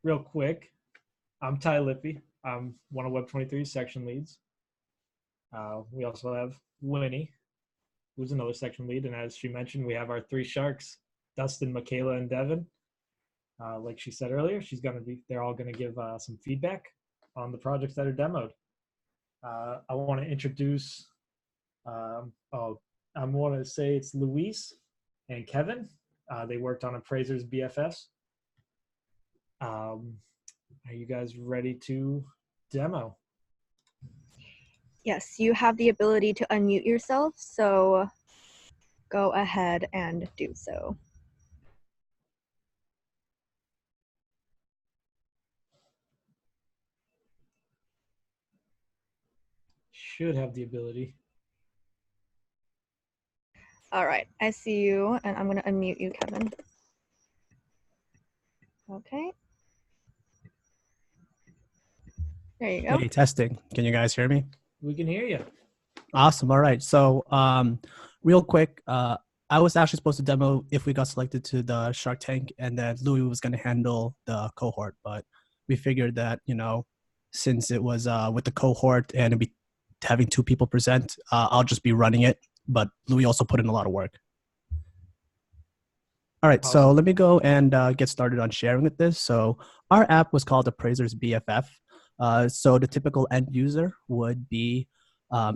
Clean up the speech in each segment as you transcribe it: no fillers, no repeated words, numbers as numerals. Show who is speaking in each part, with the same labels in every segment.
Speaker 1: real quick, I'm Ty Lippy. I'm one of WEB23 section leads. We also have Winnie, who's another section lead. And as she mentioned, we have our three sharks, Dustin, Michaela, and Devin. Like she said earlier, they're all going to give some feedback on the projects that are demoed. I want to introduce, I want to say it's Luis and Kevin. They worked on Appraiser's BFS. Are you guys ready to demo?
Speaker 2: Yes, you have the ability to unmute yourself, so go ahead and do so.
Speaker 1: Should have the ability.
Speaker 2: All right, I see you, and I'm going to unmute you, Kevin. Okay. There you go.
Speaker 3: Hey, testing. Can you guys hear me?
Speaker 1: We can hear you.
Speaker 3: Awesome. All right. So real quick, I was actually supposed to demo if we got selected to the Shark Tank, and then Louis was going to handle the cohort. But we figured that, since it was with the cohort and it'd be having two people present, I'll just be running it. But Louis also put in a lot of work. All right, so let me go and get started on sharing with this. So our app was called Appraiser's BFF. So the typical end user would be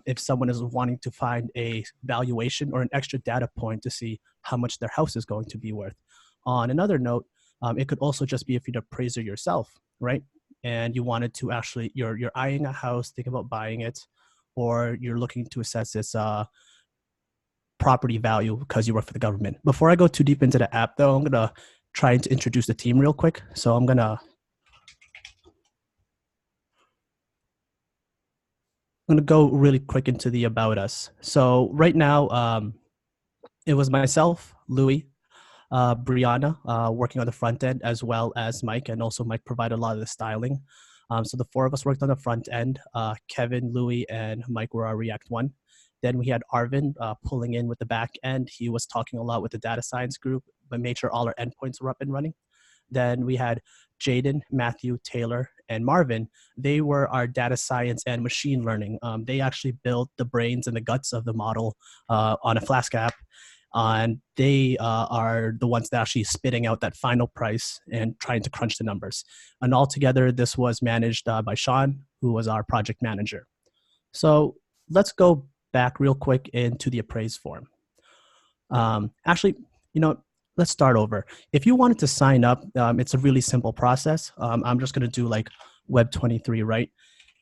Speaker 3: if someone is wanting to find a valuation or an extra data point to see how much their house is going to be worth. On another note, it could also just be if you're an appraiser yourself, right? And you wanted to actually, you're eyeing a house, thinking about buying it, or you're looking to assess its property value because you work for the government. Before I go too deep into the app though, I'm gonna try to introduce the team real quick. So I'm gonna go really quick into the about us. So right now, it was myself, Louis, Brianna, working on the front end, as well as Mike, and also Mike provided a lot of the styling. So the four of us worked on the front end. Kevin, Louis, and Mike were our React 1. Then we had Arvin pulling in with the back end. He was talking a lot with the data science group, but made sure all our endpoints were up and running. Then we had Jaden, Matthew, Taylor, and Marvin. They were our data science and machine learning. They actually built the brains and the guts of the model on a Flask app. And they are the ones that actually spitting out that final price and trying to crunch the numbers. And altogether, this was managed by Sean, who was our project manager. So let's go back real quick into the appraise form. Actually, let's start over. If you wanted to sign up, it's a really simple process. I'm just going to do like WEB23, right?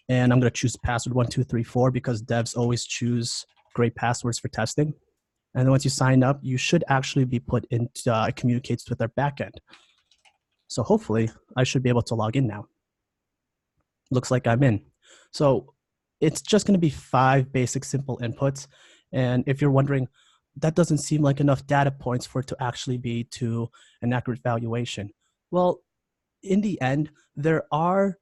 Speaker 3: And I'm going to choose password 1234 because devs always choose great passwords for testing. And then once you sign up, you should actually be put into, it communicates with our backend. So hopefully I should be able to log in now. Looks like I'm in. So it's just going to be 5 basic simple inputs. And if you're wondering, that doesn't seem like enough data points for it to actually be to an accurate valuation. Well, in the end, our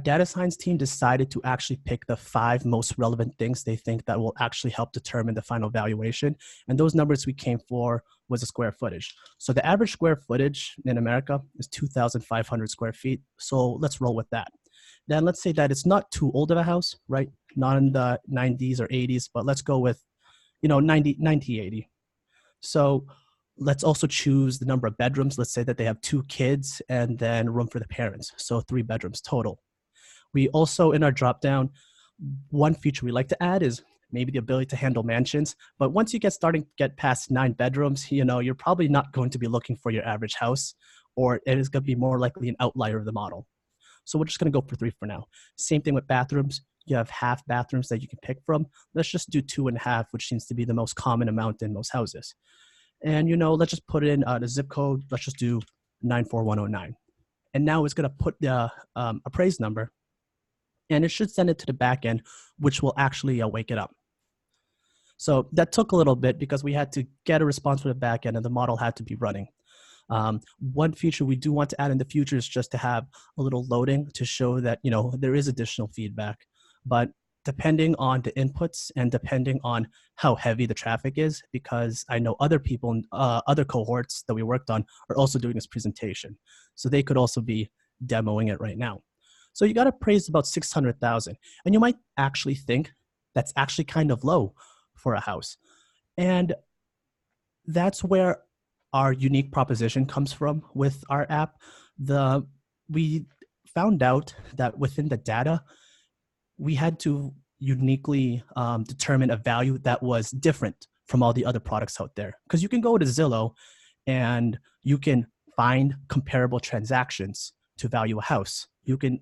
Speaker 3: data science team decided to actually pick the 5 most relevant things they think that will actually help determine the final valuation. And those numbers we came for was the square footage. So the average square footage in America is 2,500 square feet. So let's roll with that. Then let's say that it's not too old of a house, right? Not in the 90s or 80s, but let's go with, 90, 80. So let's also choose the number of bedrooms. Let's say that they have 2 kids and then room for the parents. So 3 bedrooms total. We also, in our dropdown, one feature we like to add is maybe the ability to handle mansions. But once you get past 9 bedrooms, you're probably not going to be looking for your average house, or it is going to be more likely an outlier of the model. So we're just going to go for 3 for now. Same thing with bathrooms. You have half bathrooms that you can pick from. Let's just do 2.5, which seems to be the most common amount in most houses. And, let's just put in the zip code. Let's just do 94109. And now it's going to put the appraised number, and it should send it to the back end, which will actually wake it up. So that took a little bit because we had to get a response from the back end and the model had to be running. One feature we do want to add in the future is just to have a little loading to show that, there is additional feedback. But depending on the inputs and depending on how heavy the traffic is, because I know other people, other cohorts that we worked on are also doing this presentation. So they could also be demoing it right now. So you got appraised about 600,000, and you might actually think that's actually kind of low for a house. And that's where our unique proposition comes from with our app. We found out that within the data, we had to uniquely determine a value that was different from all the other products out there. Because you can go to Zillow and you can find comparable transactions to value a house. You can,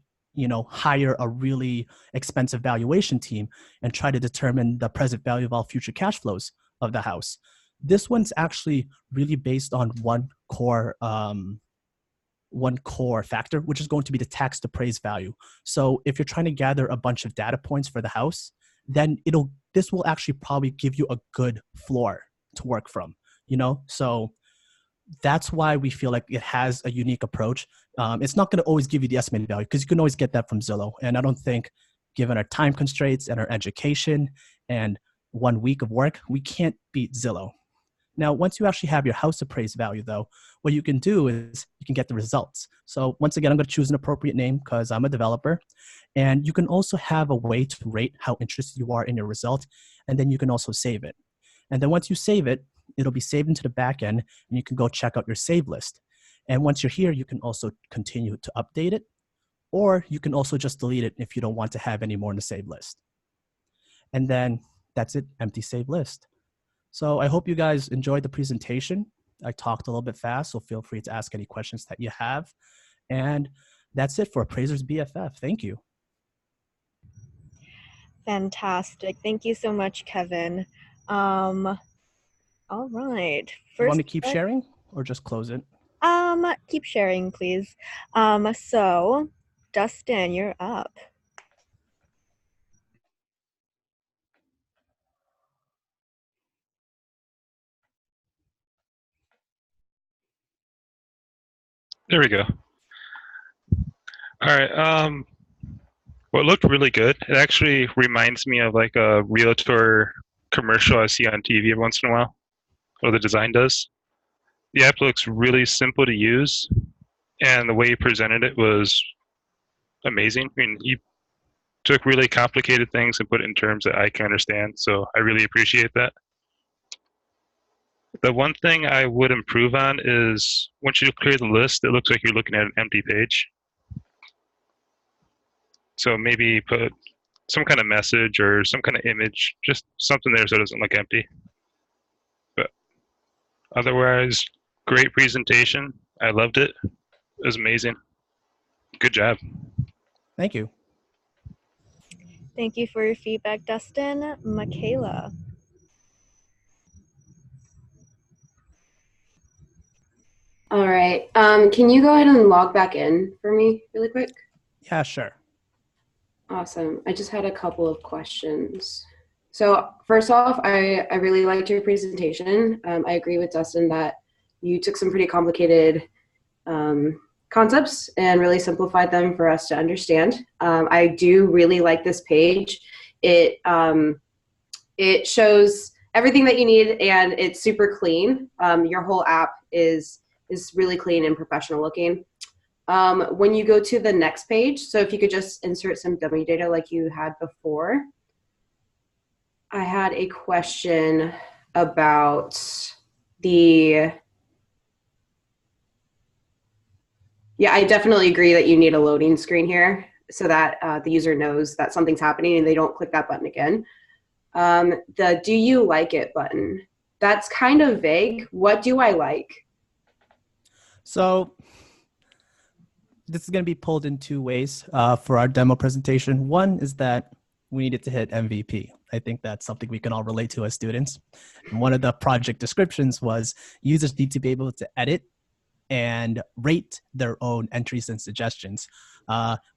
Speaker 3: hire a really expensive valuation team and try to determine the present value of all future cash flows of the house. This one's actually really based on one core factor, which is going to be the tax appraised value. So if you're trying to gather a bunch of data points for the house, then this will actually probably give you a good floor to work from, So that's why we feel like it has a unique approach. It's not going to always give you the estimated value because you can always get that from Zillow. And I don't think, given our time constraints and our education and 1 week of work, we can't beat Zillow. Now, once you actually have your house appraised value, though, what you can do is you can get the results. So once again, I'm going to choose an appropriate name because I'm a developer. And you can also have a way to rate how interested you are in your result. And then you can also save it. And then once you save it, it'll be saved into the back end and you can go check out your save list. And once you're here, you can also continue to update it, or you can also just delete it if you don't want to have any more in the save list. And then that's it, empty save list. So I hope you guys enjoyed the presentation. I talked a little bit fast, so feel free to ask any questions that you have. And that's it for Appraiser's BFF. Thank you.
Speaker 2: Fantastic. Thank you so much, Kevin. All right.
Speaker 3: You want me to keep sharing or just close it?
Speaker 2: Keep sharing, please. So, Dustin, you're up.
Speaker 4: There we go. All right. Well, it looked really good. It actually reminds me of like a realtor commercial I see on TV every once in a while, or the design does. The app looks really simple to use, and the way he presented it was amazing. I mean, he took really complicated things and put it in terms that I can understand, so I really appreciate that. The one thing I would improve on is once you clear the list, it looks like you're looking at an empty page. So maybe put some kind of message or some kind of image, just something there so it doesn't look empty. But otherwise, great presentation. I loved it. It was amazing. Good job.
Speaker 3: Thank you.
Speaker 2: Thank you for your feedback, Dustin. Michaela.
Speaker 5: All right. Can you go ahead and log back in for me really quick?
Speaker 3: Yeah, sure.
Speaker 5: Awesome. I just had a couple of questions. So first off, I really liked your presentation. I agree with Dustin that you took some pretty complicated concepts and really simplified them for us to understand. I do really like this page. It shows everything that you need and it's super clean. Your whole app is really clean and professional looking. When you go to the next page, so if you could just insert some dummy data like you had before. I had a question about I definitely agree that you need a loading screen here so that the user knows that something's happening and they don't click that button again. The do you like it button, that's kind of vague. What do I like?
Speaker 3: So this is going to be pulled in two ways for our demo presentation. One is that we needed to hit MVP. I think that's something we can all relate to as students. And one of the project descriptions was users need to be able to edit and rate their own entries and suggestions.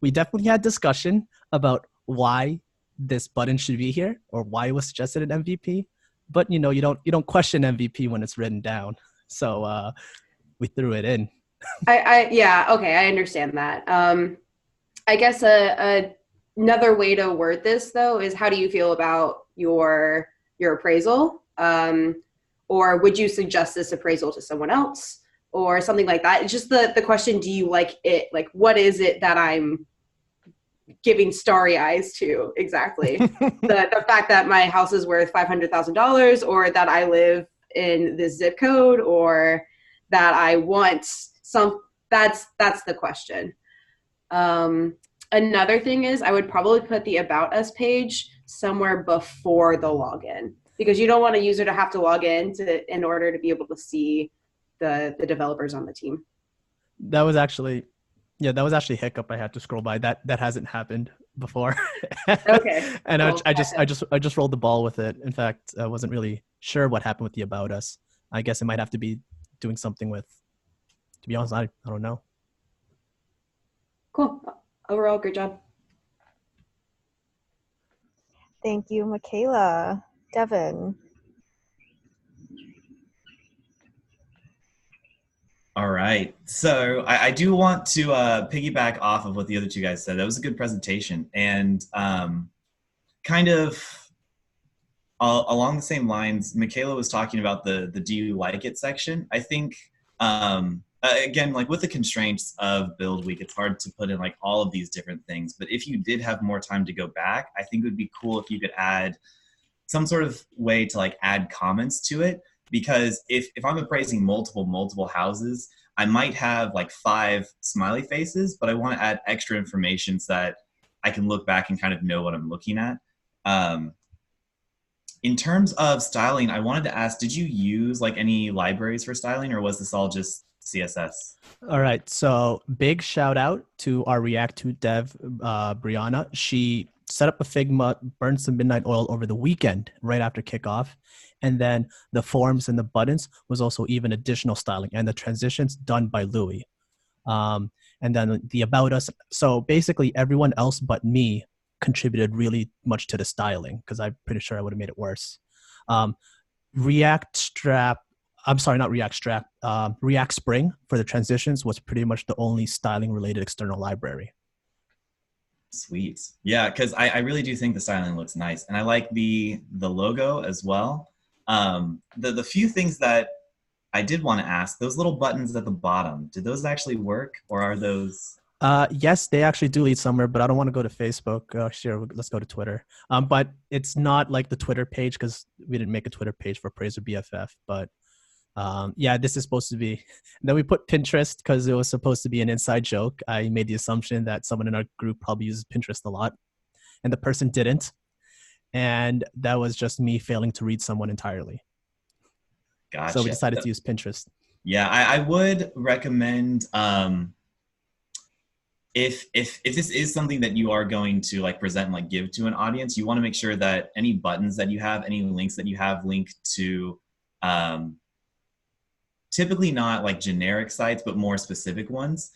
Speaker 3: We definitely had discussion about why this button should be here or why it was suggested in MVP, but you don't question MVP when it's written down. So we threw it in.
Speaker 5: Yeah, okay, I understand that. I guess another way to word this though is how do you feel about your appraisal? Or would you suggest this appraisal to someone else? or something like that. It's just the question, do you like it? Like, what is it that I'm giving starry eyes to exactly? the fact that my house is worth $500,000, or that I live in this zip code, or that I want some, that's the question. Another thing is I would probably put the About Us page somewhere before the login, because you don't want a user to have to log in in order to be able to see the developers on the team.
Speaker 3: That was actually a hiccup I had to scroll by. That hasn't happened before.
Speaker 5: Okay.
Speaker 3: And
Speaker 5: Cool.
Speaker 3: I just rolled the ball with it. In fact, I wasn't really sure what happened with the About Us. I guess it might have to be doing something with, to be honest, I don't know.
Speaker 5: Cool. Overall, great job.
Speaker 2: Thank you, Michaela. Devin.
Speaker 6: All right. So I do want to piggyback off of what the other two guys said. That was a good presentation. And kind of along the same lines, Michaela was talking about the do you like it section. I think, again, like with the constraints of build week, it's hard to put in like all of these different things. But if you did have more time to go back, I think it would be cool if you could add some sort of way to like add comments to it. Because if I'm appraising multiple houses, I might have like 5 smiley faces, but I want to add extra information so that I can look back and kind of know what I'm looking at. In terms of styling, I wanted to ask, did you use like any libraries for styling, or was this all just CSS?
Speaker 3: All right. So big shout out to our React 2 dev, Brianna. She set up a Figma, burned some midnight oil over the weekend right after kickoff. And then the forms and the buttons was also even additional styling, and the transitions done by Louis. And then the About Us. So basically everyone else but me contributed really much to the styling, because I'm pretty sure I would have made it worse. React Spring for the transitions was pretty much the only styling related external library.
Speaker 6: Sweet. Yeah, because I really do think the styling looks nice. And I like the logo as well. The few things that I did want to ask, those little buttons at the bottom, did those actually work, or are those?
Speaker 3: Yes, they actually do lead somewhere, but I don't want to go to Facebook. Sure, let's go to Twitter. But it's not like the Twitter page, because we didn't make a Twitter page for Appraiser BFF. But yeah, this is supposed to be. Then we put Pinterest because it was supposed to be an inside joke. I made the assumption that someone in our group probably uses Pinterest a lot, and the person didn't. And that was just me failing to read someone entirely.
Speaker 6: Gotcha.
Speaker 3: So we decided to use Pinterest.
Speaker 6: Yeah, I would recommend if this is something that you are going to like present and like give to an audience, you want to make sure that any buttons that you have, any links that you have linked to typically not like generic sites, but more specific ones.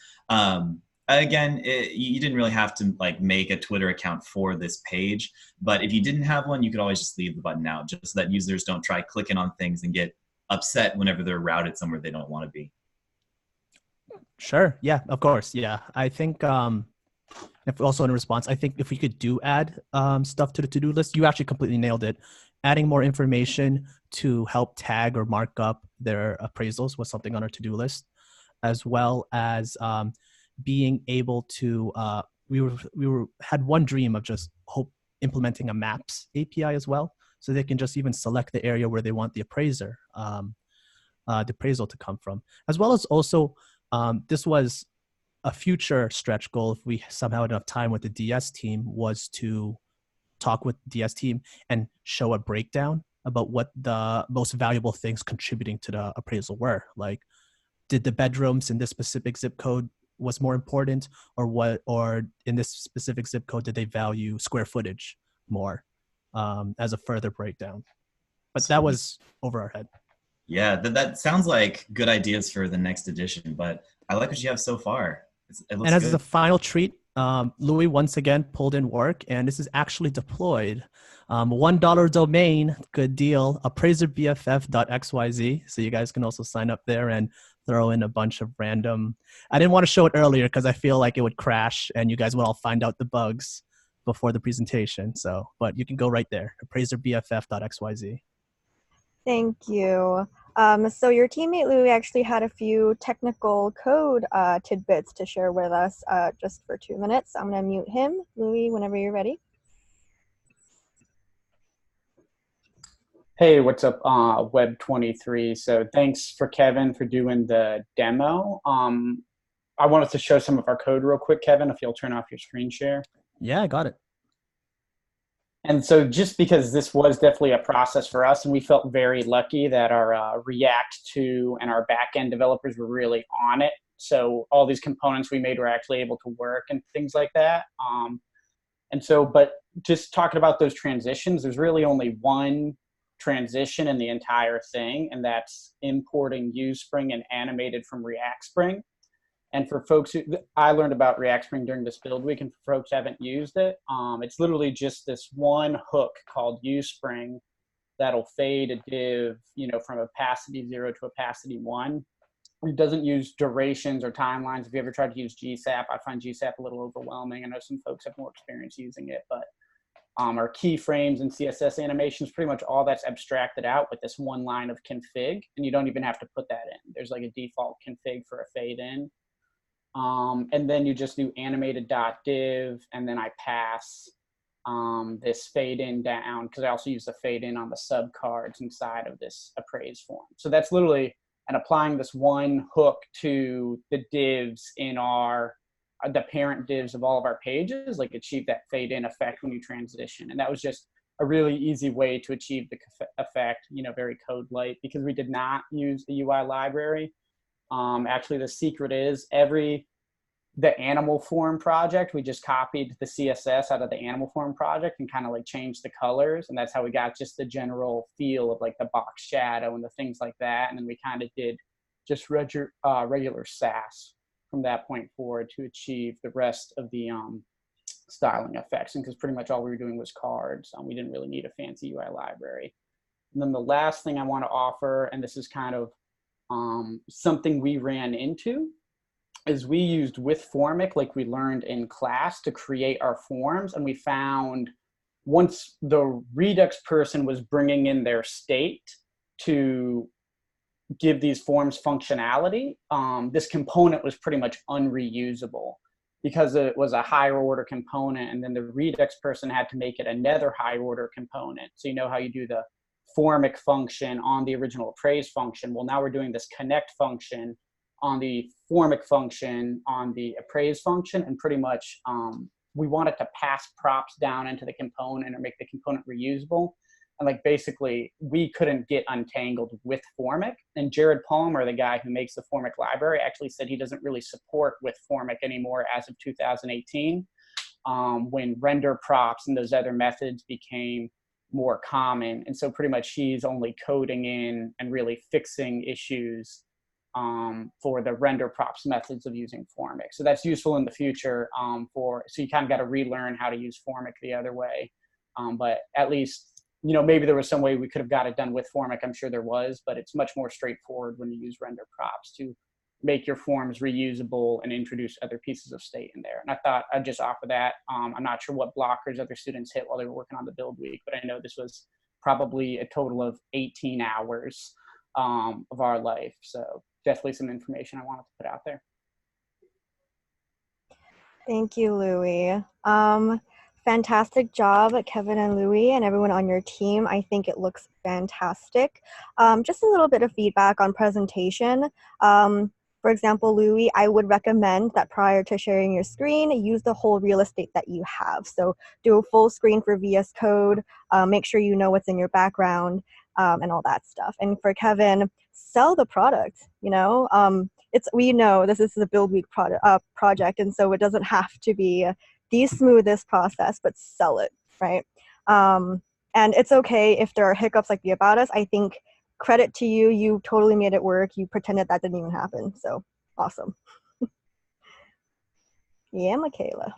Speaker 6: Again, you didn't really have to like make a Twitter account for this page, but if you didn't have one, you could always just leave the button out, just so that users don't try clicking on things and get upset whenever they're routed somewhere they don't want to be.
Speaker 3: Sure. Yeah, of course. Yeah. I think if also in response, I think if we could add stuff to the to-do list, you actually completely nailed it. Adding more information to help tag or mark up their appraisals was something on our to-do list, as well as being able to, we had one dream of just implementing a maps API as well, so they can just even select the area where they want the appraiser, the appraisal to come from, as well as also this was a future stretch goal if we somehow had enough time with the DS team, was to talk with the DS team and show a breakdown about what the most valuable things contributing to the appraisal were. Like, did the bedrooms in this specific zip code was more important, or in this specific zip code, did they value square footage more, as a further breakdown? But that was over our head.
Speaker 6: Yeah, that sounds like good ideas for the next edition, but I like what you have so far. It looks
Speaker 3: and as
Speaker 6: good.
Speaker 3: a final treat, Louis once again pulled in work, and this is actually deployed. $1 domain, good deal, appraiserbff.xyz. So you guys can also sign up there and throw in a bunch of random. I didn't want to show it earlier because I feel like it would crash and you guys would all find out the bugs before the presentation. So, but you can go right there, appraiserbff.xyz.
Speaker 2: Thank you. So your teammate Louie actually had a few technical code tidbits to share with us just for 2 minutes. I'm going to mute him. Louie, whenever you're ready.
Speaker 7: Hey, what's up, WEB23? So thanks for Kevin for doing the demo. I wanted to show some of our code real quick, Kevin, if you'll turn off your screen share.
Speaker 3: Yeah, I got it.
Speaker 7: And so just because this was definitely a process for us, and we felt very lucky that our React 2 and our backend developers were really on it. So all these components we made were actually able to work and things like that. And so, but just talking about those transitions, there's really only one transition in the entire thing, and that's importing USpring and animated from React Spring. And for folks who, I learned about React Spring during this build week, and for folks who haven't used it, it's literally just this one hook called USpring that'll fade a div, from opacity 0 to opacity 1. It doesn't use durations or timelines. If you ever tried to use GSAP, I find GSAP a little overwhelming. I know some folks have more experience using it, but our keyframes and CSS animations, pretty much all that's abstracted out with this one line of config, and you don't even have to put that in. There's like a default config for a fade in. And then you just do animated.div, and then I pass this fade in down, because I also use the fade in on the subcards inside of this appraise form. So that's literally, and applying this one hook to the divs in the parent divs of all of our pages, like achieve that fade in effect when you transition. And that was just a really easy way to achieve the effect, very code light, because we did not use the UI library. Actually, the secret is the animal form project, we just copied the CSS out of the animal form project and kind of like changed the colors. And that's how we got just the general feel of like the box shadow and the things like that. And then we kind of did just regular Sass from that point forward to achieve the rest of the styling effects. And because pretty much all we were doing was cards, we didn't really need a fancy UI library. And then the last thing I want to offer, and this is kind of something we ran into, is we used with Formic, like we learned in class, to create our forms. And we found once the Redux person was bringing in their state to give these forms functionality, this component was pretty much unreusable because it was a higher order component. And then the Redux person had to make it another higher order component. So you know how you do the Formic function on the original appraise function. Well, now we're doing this connect function on the Formic function on the appraise function, and pretty much we wanted to pass props down into the component or make the component reusable. And like basically we couldn't get untangled with Formic. And Jared Palmer, the guy who makes the Formic library, actually said he doesn't really support with Formic anymore as of 2018, when render props and those other methods became more common. And so pretty much he's only coding in and really fixing issues for the render props methods of using Formic. So that's useful in the future so you kind of got to relearn how to use Formic the other way. But at least, maybe there was some way we could have got it done with Formic. I'm sure there was, but it's much more straightforward when you use render props to make your forms reusable and introduce other pieces of state in there. And I thought I'd just offer that. I'm not sure what blockers other students hit while they were working on the build week, but I know this was probably a total of 18 hours of our life. So definitely some information I wanted to put out there.
Speaker 2: Thank you, Louie. Fantastic job, Kevin and Louie, and everyone on your team. I think it looks fantastic. Just a little bit of feedback on presentation. For example, Louie, I would recommend that prior to sharing your screen, use the whole real estate that you have. So do a full screen for VS Code, make sure you know what's in your background, and all that stuff. And for Kevin, sell the product, we know this is a build week project, and so it doesn't have to be the smoothest process, but sell it, right? And it's okay if there are hiccups like the About Us. I think credit to you, you totally made it work. You pretended that didn't even happen, so awesome. Yeah, Michaela.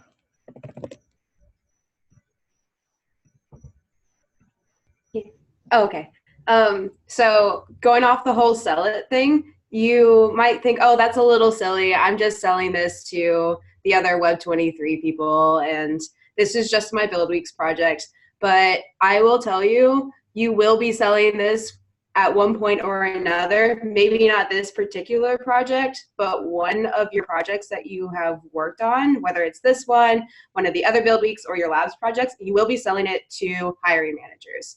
Speaker 5: Okay. So going off the whole sell it thing, you might think, oh, that's a little silly. I'm just selling this to the other Web23 people, and this is just my Build Weeks project. But I will tell you, you will be selling this at one point or another, maybe not this particular project, but one of your projects that you have worked on, whether it's this one of the other build weeks, or your labs projects, you will be selling it to hiring managers.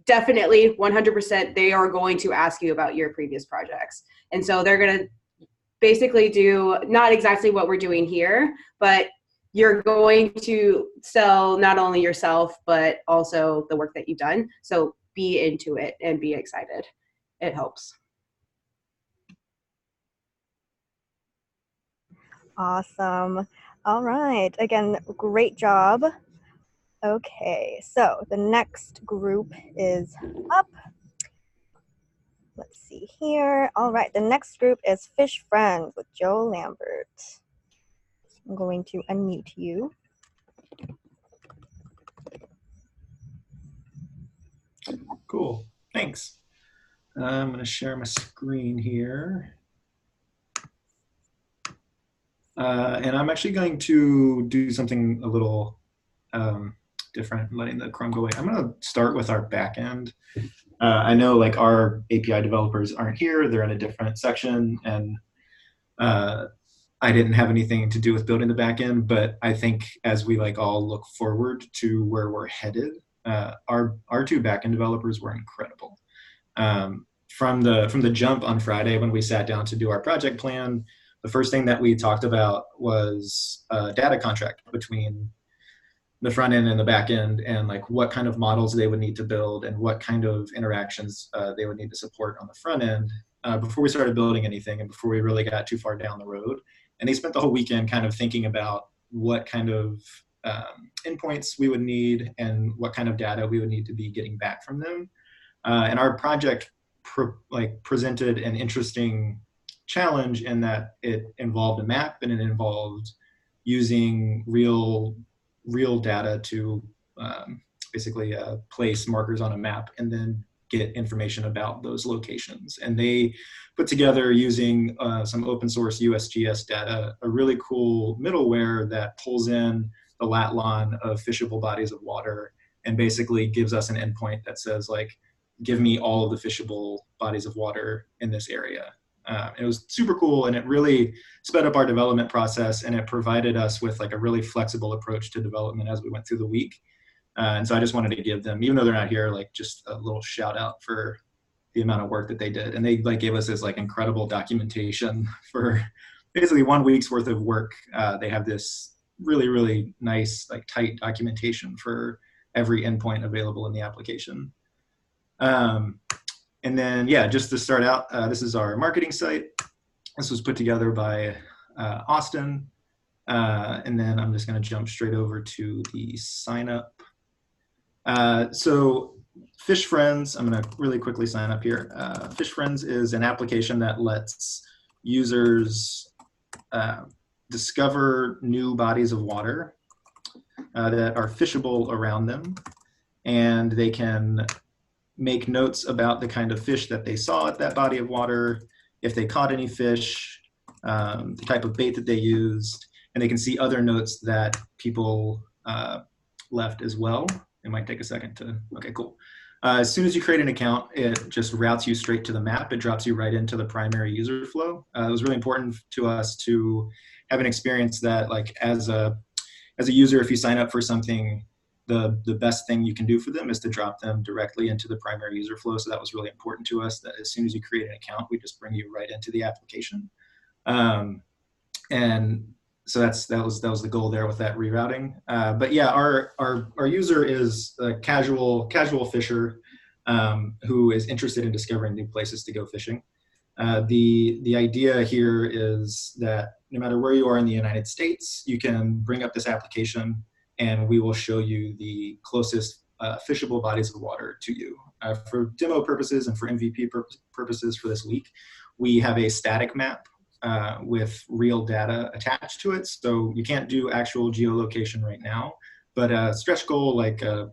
Speaker 5: Definitely 100% they are going to ask you about your previous projects. And so they're going to basically do not exactly what we're doing here, but you're going to sell not only yourself, but also the work that you've done. So be into it and be excited. It helps.
Speaker 2: Awesome. All right. Again, great job. Okay, so the next group is up. Let's see here. All right, the next group is Fish Friends with Joe Lambert. I'm going to unmute you.
Speaker 8: Cool, thanks. I'm going to share my screen here. And I'm actually going to do something a little different, letting the Chrome go away. I'm going to start with our backend. I know like our API developers aren't here, they're in a different section, and I didn't have anything to do with building the backend, but I think as we like all look forward to where we're headed, our two backend developers were incredible. From the jump on Friday when we sat down to do our project plan, the first thing that we talked about was a data contract between the front end and the back end, and like what kind of models they would need to build and what kind of interactions they would need to support on the front end before we started building anything and before we really got too far down the road. And they spent the whole weekend kind of thinking about what kind of endpoints we would need and what kind of data we would need to be getting back from them. And our project presented an interesting challenge in that it involved a map and it involved using real data to basically place markers on a map and then get information about those locations. And they put together, using some open source USGS data, a really cool middleware that pulls in the lat-lon of fishable bodies of water and basically gives us an endpoint that says like, give me all of the fishable bodies of water in this area. It was super cool, and it really sped up our development process, and it provided us with like a really flexible approach to development as we went through the week. And so I just wanted to give them, even though they're not here, like just a little shout out for the amount of work that they did. And they like gave us this like incredible documentation for basically 1 week's worth of work. They have this really, really nice, like tight documentation for every endpoint available in the application. And then, yeah, just to start out, this is our marketing site. This was put together by Austin. And then I'm just going to jump straight over to the sign up. So Fish Friends, I'm going to really quickly sign up here. Fish Friends is an application that lets users discover new bodies of water that are fishable around them. And they can make notes about the kind of fish that they saw at that body of water, if they caught any fish, the type of bait that they used, and they can see other notes that people left as well. It might take a second to, okay, cool. As soon as you create an account, it just routes you straight to the map. It drops you right into the primary user flow. It was really important to us to have an experience that, like, as a user, if you sign up for something, the best thing you can do for them is to drop them directly into the primary user flow. So that was really important to us, that as soon as you create an account, we just bring you right into the application. And so that was the goal there with that rerouting. But yeah, our user is a casual fisher who is interested in discovering new places to go fishing. The idea here is that no matter where you are in the United States, you can bring up this application and we will show you the closest fishable bodies of water to you. For demo purposes and for MVP purposes for this week, we have a static map with real data attached to it. So you can't do actual geolocation right now, but a stretch goal, like the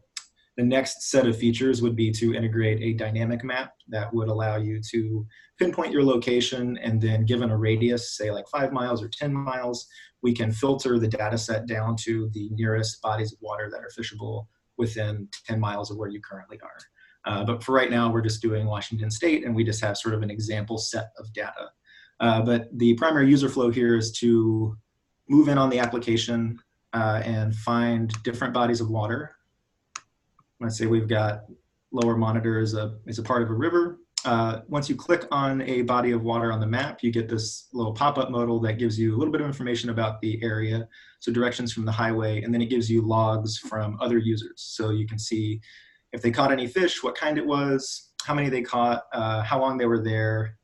Speaker 8: next set of features would be to integrate a dynamic map that would allow you to pinpoint your location, and then given a radius, say like 5 miles or 10 miles, we can filter the data set down to the nearest bodies of water that are fishable within 10 miles of where you currently are. But for right now, we're just doing Washington State, and we just have sort of an example set of data. But the primary user flow here is to move in on the application and find different bodies of water. Let's say we've got Lower Monitor is a part of a river. Once you click on a body of water on the map, you get this little pop-up modal that gives you a little bit of information about the area, so directions from the highway, and then it gives you logs from other users. So you can see if they caught any fish, what kind it was, how many they caught, how long they were there,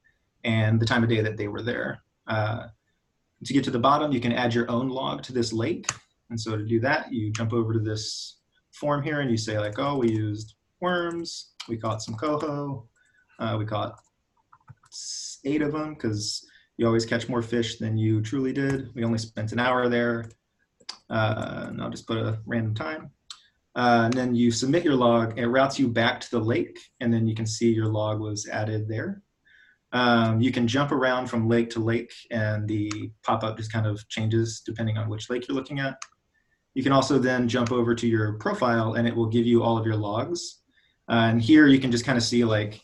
Speaker 8: and the time of day that they were there. To get to the bottom, you can add your own log to this lake. And so to do that, you jump over to this form here and you say like, oh, we used worms, we caught some coho, we caught 8 of them because you always catch more fish than you truly did. We only spent an hour there. And I'll just put a random time. And then you submit your log, it routes you back to the lake, and then you can see your log was added there. You can jump around from lake to lake, and the pop-up just kind of changes depending on which lake you're looking at. You can also then jump over to your profile, and it will give you all of your logs. And here you can just kind of see like,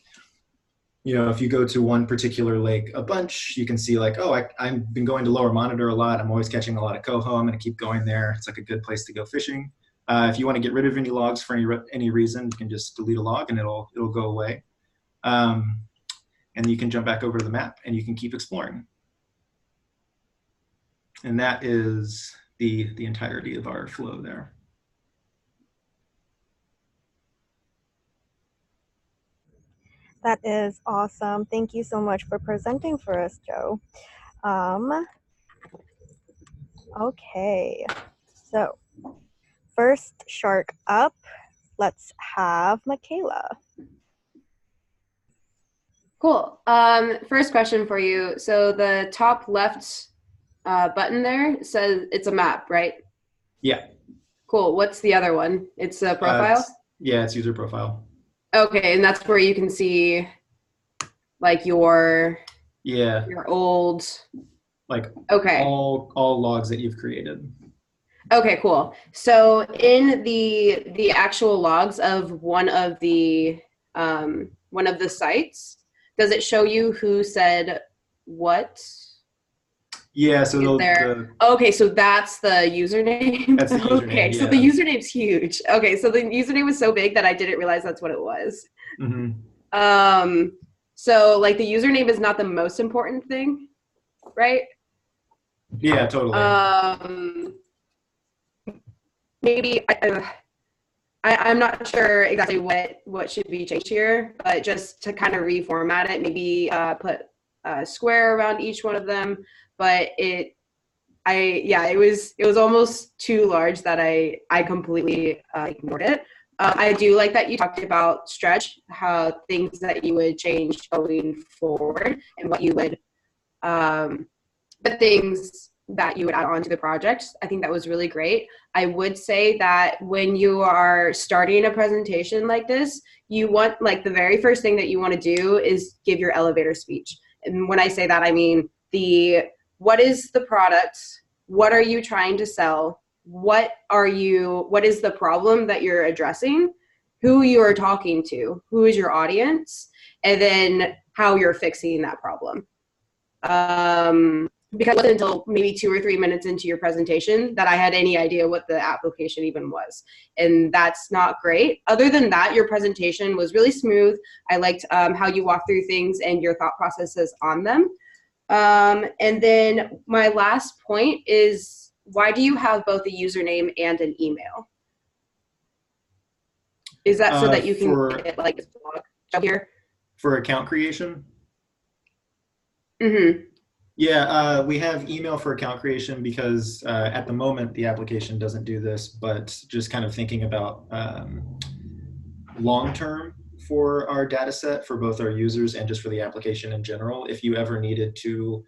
Speaker 8: you know, if you go to one particular lake a bunch, you can see like, oh, I've been going to Lower Monitor a lot. I'm always catching a lot of coho. I'm going to keep going there. It's like a good place to go fishing. If you want to get rid of any logs for any reason, you can just delete a log and it'll go away. And you can jump back over to the map and you can keep exploring. And that is the entirety of our flow there.
Speaker 2: That is awesome. Thank you so much for presenting for us, Joe. Okay, so first shark up, let's have Michaela.
Speaker 5: Cool. First question for you. So the top left button there says it's a map, right?
Speaker 8: Yeah.
Speaker 5: Cool. What's the other one? It's a profile?
Speaker 8: It's user profile.
Speaker 5: Okay, and that's where you can see like your old,
Speaker 8: like
Speaker 5: okay,
Speaker 8: all logs that you've created.
Speaker 5: Okay, cool. So in the actual logs of one of the sites, does it show you who said what?
Speaker 8: Yeah, so
Speaker 5: okay, so that's the username.
Speaker 8: That's the username.
Speaker 5: Okay,
Speaker 8: yeah.
Speaker 5: So the username's huge. Okay, so the username was so big that I didn't realize that's what it was.
Speaker 8: Mm-hmm.
Speaker 5: So like the username is not the most important thing, right?
Speaker 8: Yeah, totally.
Speaker 5: Maybe I'm not sure exactly what should be changed here, but just to kind of reformat it, maybe put a square around each one of them. But it was almost too large that I completely ignored it. I do like that you talked about stretch, how things that you would change going forward and what you would, the things that you would add on to the project. I think that was really great. I would say that when you are starting a presentation like this, you want, like, the very first thing that you want to do is give your elevator speech. And when I say that, I mean what is the product? What are you trying to sell? What is the problem that you're addressing? Who you are talking to? Who is your audience? And then how you're fixing that problem. Because it wasn't until maybe 2 or 3 minutes into your presentation that I had any idea what the application even was. And that's not great. Other than that, your presentation was really smooth. I liked how you walked through things and your thought processes on them. And then my last point is, why do you have both a username and an email? Is that so that you can get like this blog here?
Speaker 8: For account creation?
Speaker 5: Mm-hmm.
Speaker 8: Yeah, we have email for account creation because at the moment the application doesn't do this, but just kind of thinking about long-term for our data set for both our users and just for the application in general. If you ever needed to,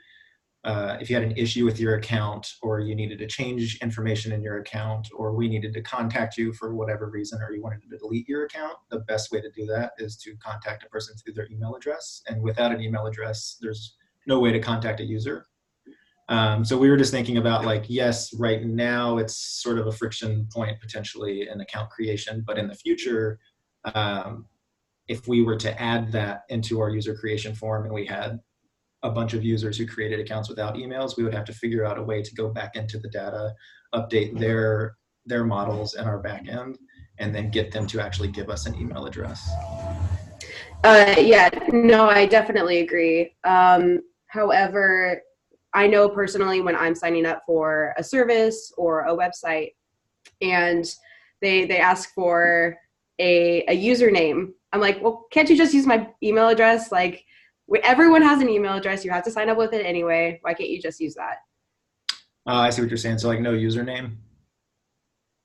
Speaker 8: if you had an issue with your account or you needed to change information in your account or we needed to contact you for whatever reason or you wanted to delete your account, the best way to do that is to contact a person through their email address. And without an email address, there's no way to contact a user. So we were just thinking about, like, yes, right now it's sort of a friction point potentially in account creation, but in the future, if we were to add that into our user creation form and we had a bunch of users who created accounts without emails, we would have to figure out a way to go back into the data, update their models in our backend, and then get them to actually give us an email address.
Speaker 5: Yeah, no, I definitely agree. However, I know personally when I'm signing up for a service or a website and they ask for a username, I'm like, well, can't you just use my email address? Like, everyone has an email address. You have to sign up with it anyway. Why can't you just use that?
Speaker 8: I see what you're saying. So like no username?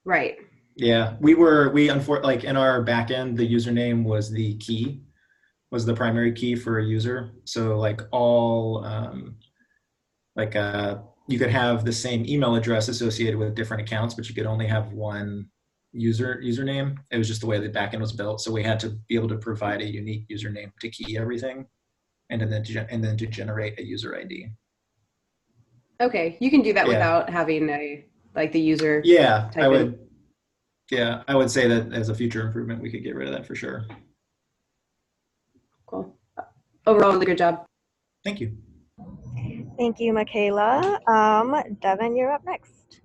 Speaker 5: Right.
Speaker 8: Yeah, like in our backend, the username was the key, was the primary key for a user. So like all, you could have the same email address associated with different accounts, but you could only have one username. It was just the way the backend was built. So we had to be able to provide a unique username to key everything, and then to generate a user ID.
Speaker 5: Okay, you can do that
Speaker 8: Yeah.
Speaker 5: without having the user.
Speaker 8: Yeah,
Speaker 5: type
Speaker 8: I
Speaker 5: in.
Speaker 8: would. Yeah, I would say that as a future improvement, we could get rid of that for sure.
Speaker 5: Cool. Overall, really good job.
Speaker 8: Thank you.
Speaker 2: Thank you, Michaela. Devin, you're up next.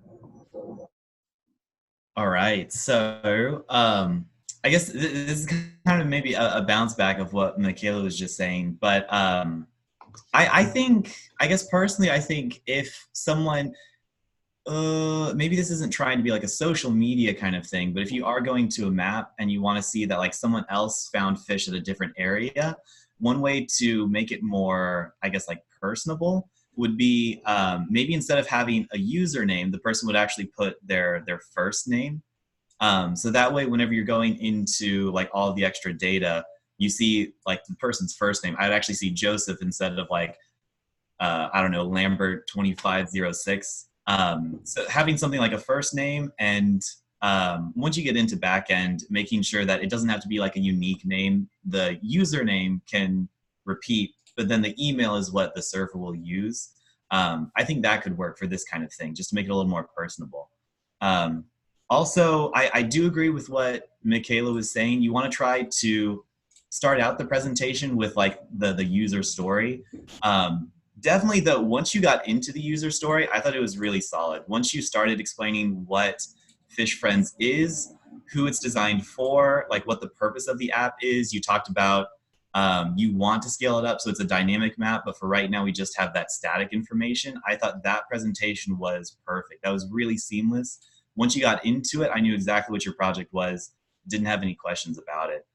Speaker 6: All right. So I guess this is kind of maybe a bounce back of what Michaela was just saying. But I think, I guess personally, I think if someone, maybe this isn't trying to be like a social media kind of thing, but if you are going to a map and you want to see that like someone else found fish at a different area, one way to make it more, I guess, like personable would be maybe instead of having a username, the person would actually put their first name. So that way, whenever you're going into like all the extra data, you see like the person's first name. I'd actually see Joseph instead of like, I don't know, Lambert 2506. So having something like a first name, and once you get into backend, making sure that it doesn't have to be like a unique name. The username can repeat, but then the email is what the server will use. I think that could work for this kind of thing, just to make it a little more personable. Also, I do agree with what Michaela was saying. You want to try to start out the presentation with like the user story. Definitely though, once you got into the user story, I thought it was really solid. Once you started explaining what Fish Friends is, who it's designed for, like what the purpose of the app is, you talked about you want to scale it up so it's a dynamic map, but for right now we just have that static information. I thought that presentation was perfect. That was really seamless. Once you got into it, I knew exactly what your project was, didn't have any questions about it.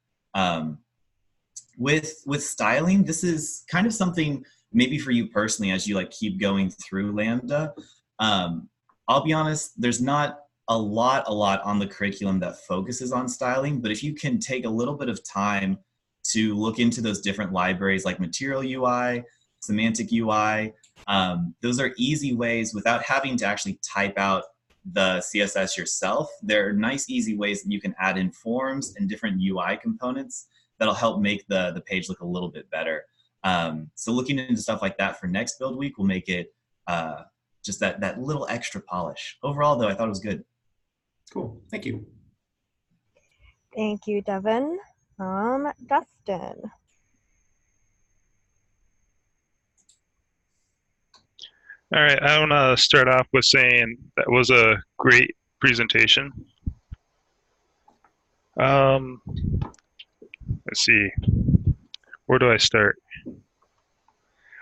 Speaker 6: With styling, this is kind of something maybe for you personally as you like keep going through Lambda. I'll be honest, there's not a lot on the curriculum that focuses on styling, but if you can take a little bit of time to look into those different libraries like Material UI, Semantic UI, those are easy ways without having to actually type out the CSS yourself. There are nice, easy ways that you can add in forms and different UI components that'll help make the page look a little bit better. So looking into stuff like that for next build week will make it just that little extra polish. Overall, though, I thought it was good.
Speaker 8: Cool. Thank you.
Speaker 2: Thank you, Devin. Dustin.
Speaker 4: All right, I want to start off with saying that was a great presentation. Let's see, where do I start?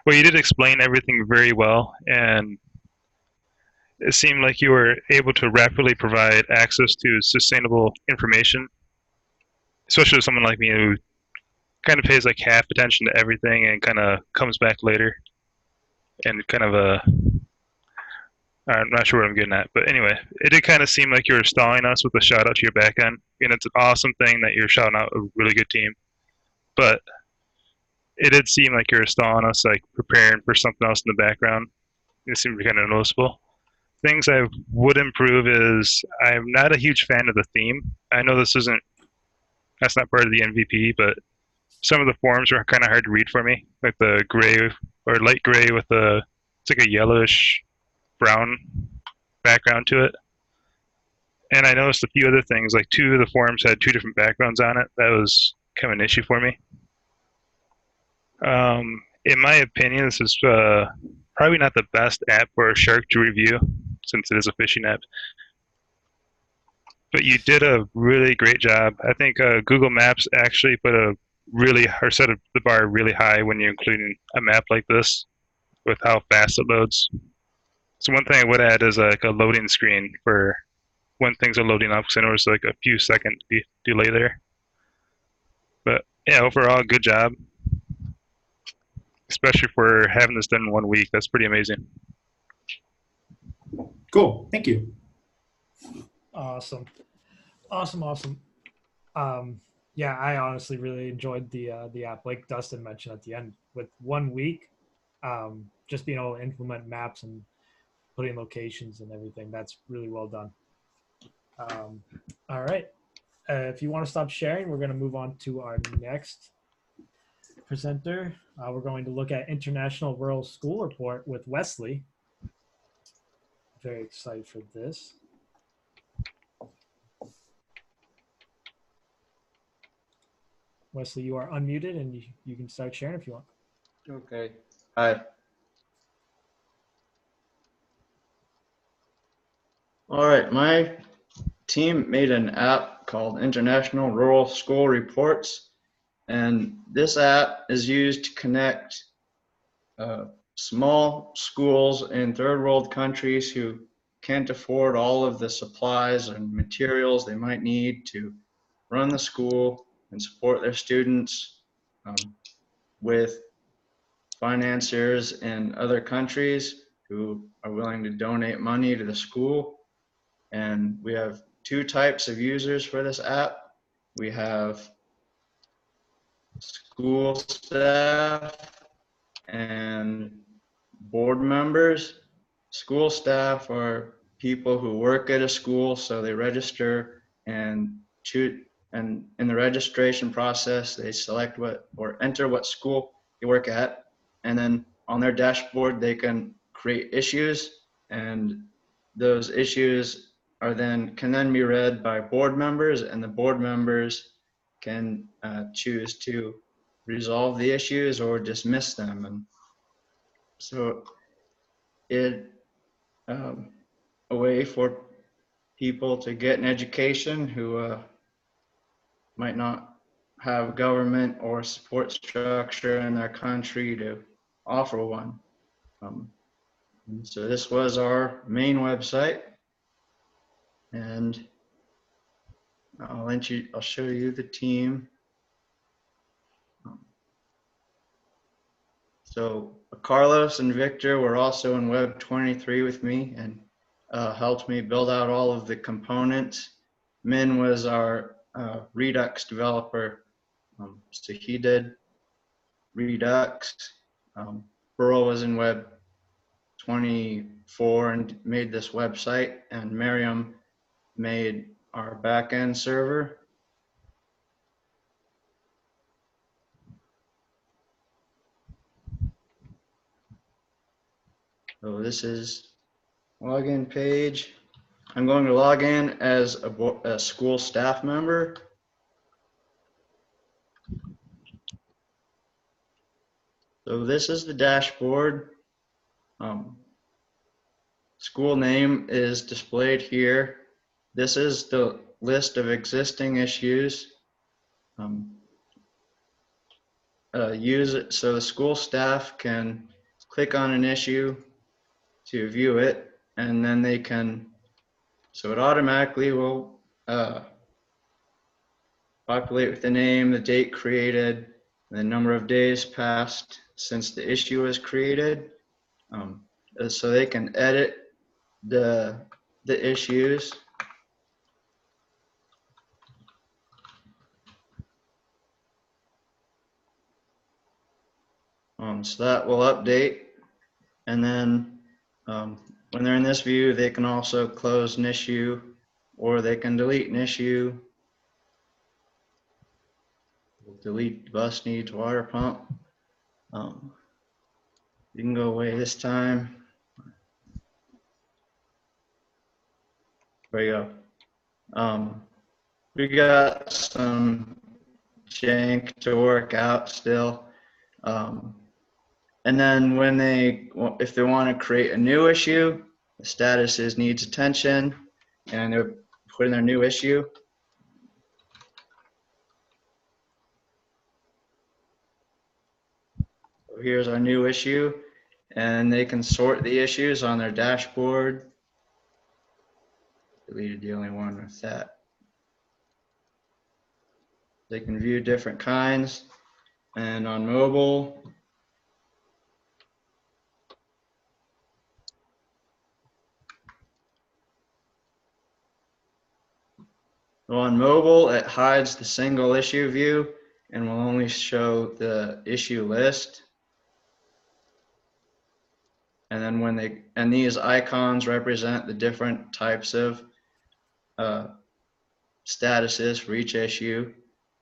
Speaker 4: Well, you did explain everything very well, and it seemed like you were able to rapidly provide access to sustainable information, especially to someone like me who kind of pays like half attention to everything and kind of comes back later. And kind of I'm not sure what I'm getting at, but anyway, it did kind of seem like you were stalling us with a shout out to your back end, and it's an awesome thing that you're shouting out a really good team. But it did seem like you were stalling us, like preparing for something else in the background. It seemed to be kind of noticeable. Things I would improve is I'm not a huge fan of the theme. I know that's not part of the MVP, but some of the forms are kind of hard to read for me, like the gray or light gray with it's like a yellowish brown background to it. And I noticed a few other things, like two of the forms had two different backgrounds on it. That was kind of an issue for me. In my opinion, this is probably not the best app for a shark to review, since it is a fishing app. But you did a really great job. I think Google Maps actually put set the bar really high when you're including a map like this with how fast it loads. So one thing I would add is like a loading screen for when things are loading up, because I noticed like a few second delay there. But yeah, overall, good job. Especially for having this done in 1 week. That's pretty amazing.
Speaker 8: Cool. Thank you.
Speaker 1: Awesome. Yeah, I honestly really enjoyed the app. Like Dustin mentioned at the end, with 1 week, just being able to implement maps and putting locations and everything. That's really well done. All right. If you want to stop sharing, we're going to move on to our next presenter. We're going to look at International Rural School Report with Wesley. Very excited for this. Wesley, you are unmuted and you can start sharing if you want.
Speaker 9: Okay. Hi. All right. My team made an app called International Rural School Reports, and this app is used to connect small schools in third world countries who can't afford all of the supplies and materials they might need to run the school and support their students, with financiers in other countries who are willing to donate money to the school. And we have two types of users for this app. We have school staff and board members. School staff are people who work at a school, so they register and choose, and in the registration process, they select enter what school they work at, and then on their dashboard, they can create issues, and those issues can then be read by board members, and the board members can choose to resolve the issues or dismiss them. And so it a way for people to get an education who might not have government or support structure in their country to offer one. So this was our main website, and I'll show you the team. So Carlos and Victor were also in WEB23 with me and helped me build out all of the components. Min was our Redux developer, so he did Redux. Burl was in Web24 and made this website, and Miriam made our backend server. So this is login page. I'm going to log in as a school staff member. So this is the dashboard. School name is displayed here. This is the list of existing issues. Use it so the school staff can click on an issue to view it, and then they can, so it automatically will populate with the name, the date created, the number of days passed since the issue was created. So they can edit the issues. So that will update, and then when they're in this view, they can also close an issue, or they can delete an issue. Delete bus needs water pump. You can go away this time. There you go. We got some jank to work out still. And then if they want to create a new issue, the status is needs attention, and they put in their new issue. So here's our new issue, and they can sort the issues on their dashboard. Deleted the only one with that. They can view different kinds, and on mobile, it hides the single issue view and will only show the issue list. And then these icons represent the different types of statuses for each issue.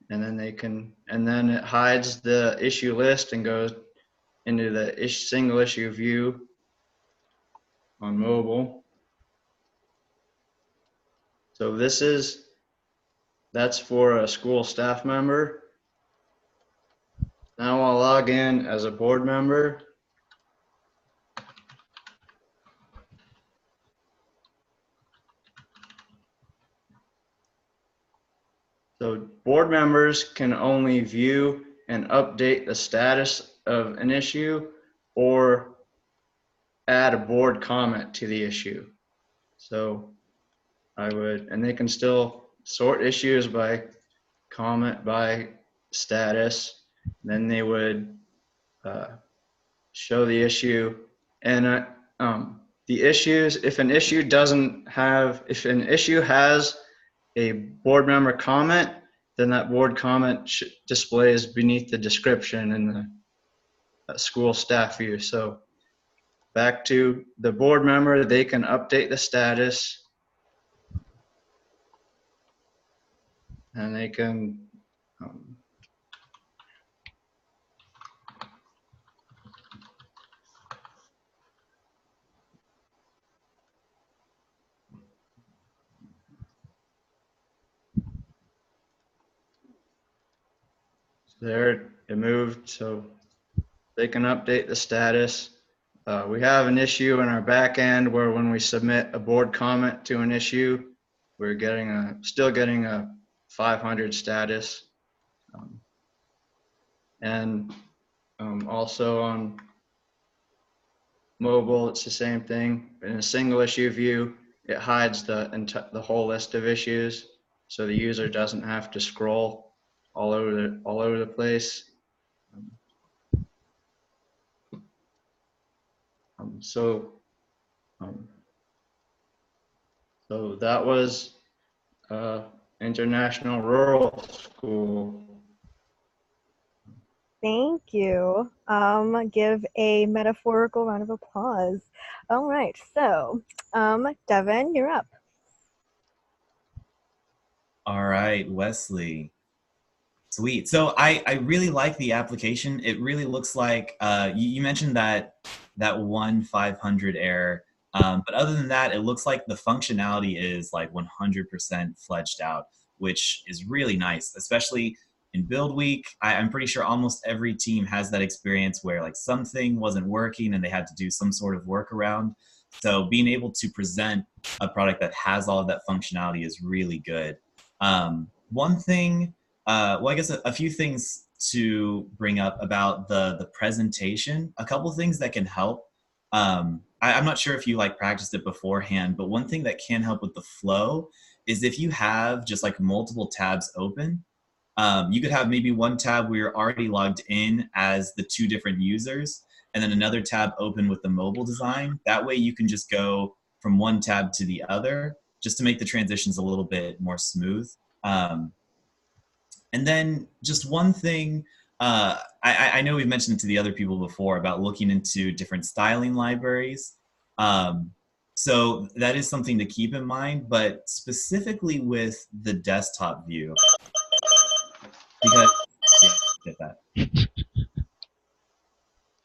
Speaker 9: And then it hides the issue list and goes into the single issue view on mobile. So that's for a school staff member. Now I'll log in as a board member. So board members can only view and update the status of an issue or add a board comment to the issue. So and they can still sort issues by comment by status. Then they would show the issue, and the issues, if an issue has a board member comment, then that board comment displays beneath the description in the school staff view. So back to the board member, they can update the status, and they can there it moved, so they can update the status. We have an issue in our back end where when we submit a board comment to an issue, we're still getting a 500 status. Also on mobile, it's the same thing. In a single issue view, it hides the whole list of issues, so the user doesn't have to scroll all over the place. So that was International Rural School.
Speaker 2: Thank you. Give a metaphorical round of applause. All right, so Devin, you're up.
Speaker 6: All right, Wesley. Sweet. So I really like the application. It really looks like you mentioned that 500 error. But other than that, it looks like the functionality is like 100% fledged out, which is really nice, especially in build week. I'm pretty sure almost every team has that experience where like something wasn't working and they had to do some sort of workaround. So being able to present a product that has all of that functionality is really good. One thing, well, I guess a few things to bring up about the presentation, a couple things that can help. I'm not sure if you like practiced it beforehand, but one thing that can help with the flow is if you have just like multiple tabs open, you could have maybe one tab where you're already logged in as the two different users, and then another tab open with the mobile design. That way you can just go from one tab to the other just to make the transitions a little bit more smooth. And then just one thing, I know we've mentioned it to the other people before about looking into different styling libraries. So that is something to keep in mind, but specifically with the desktop view, because yeah, get that.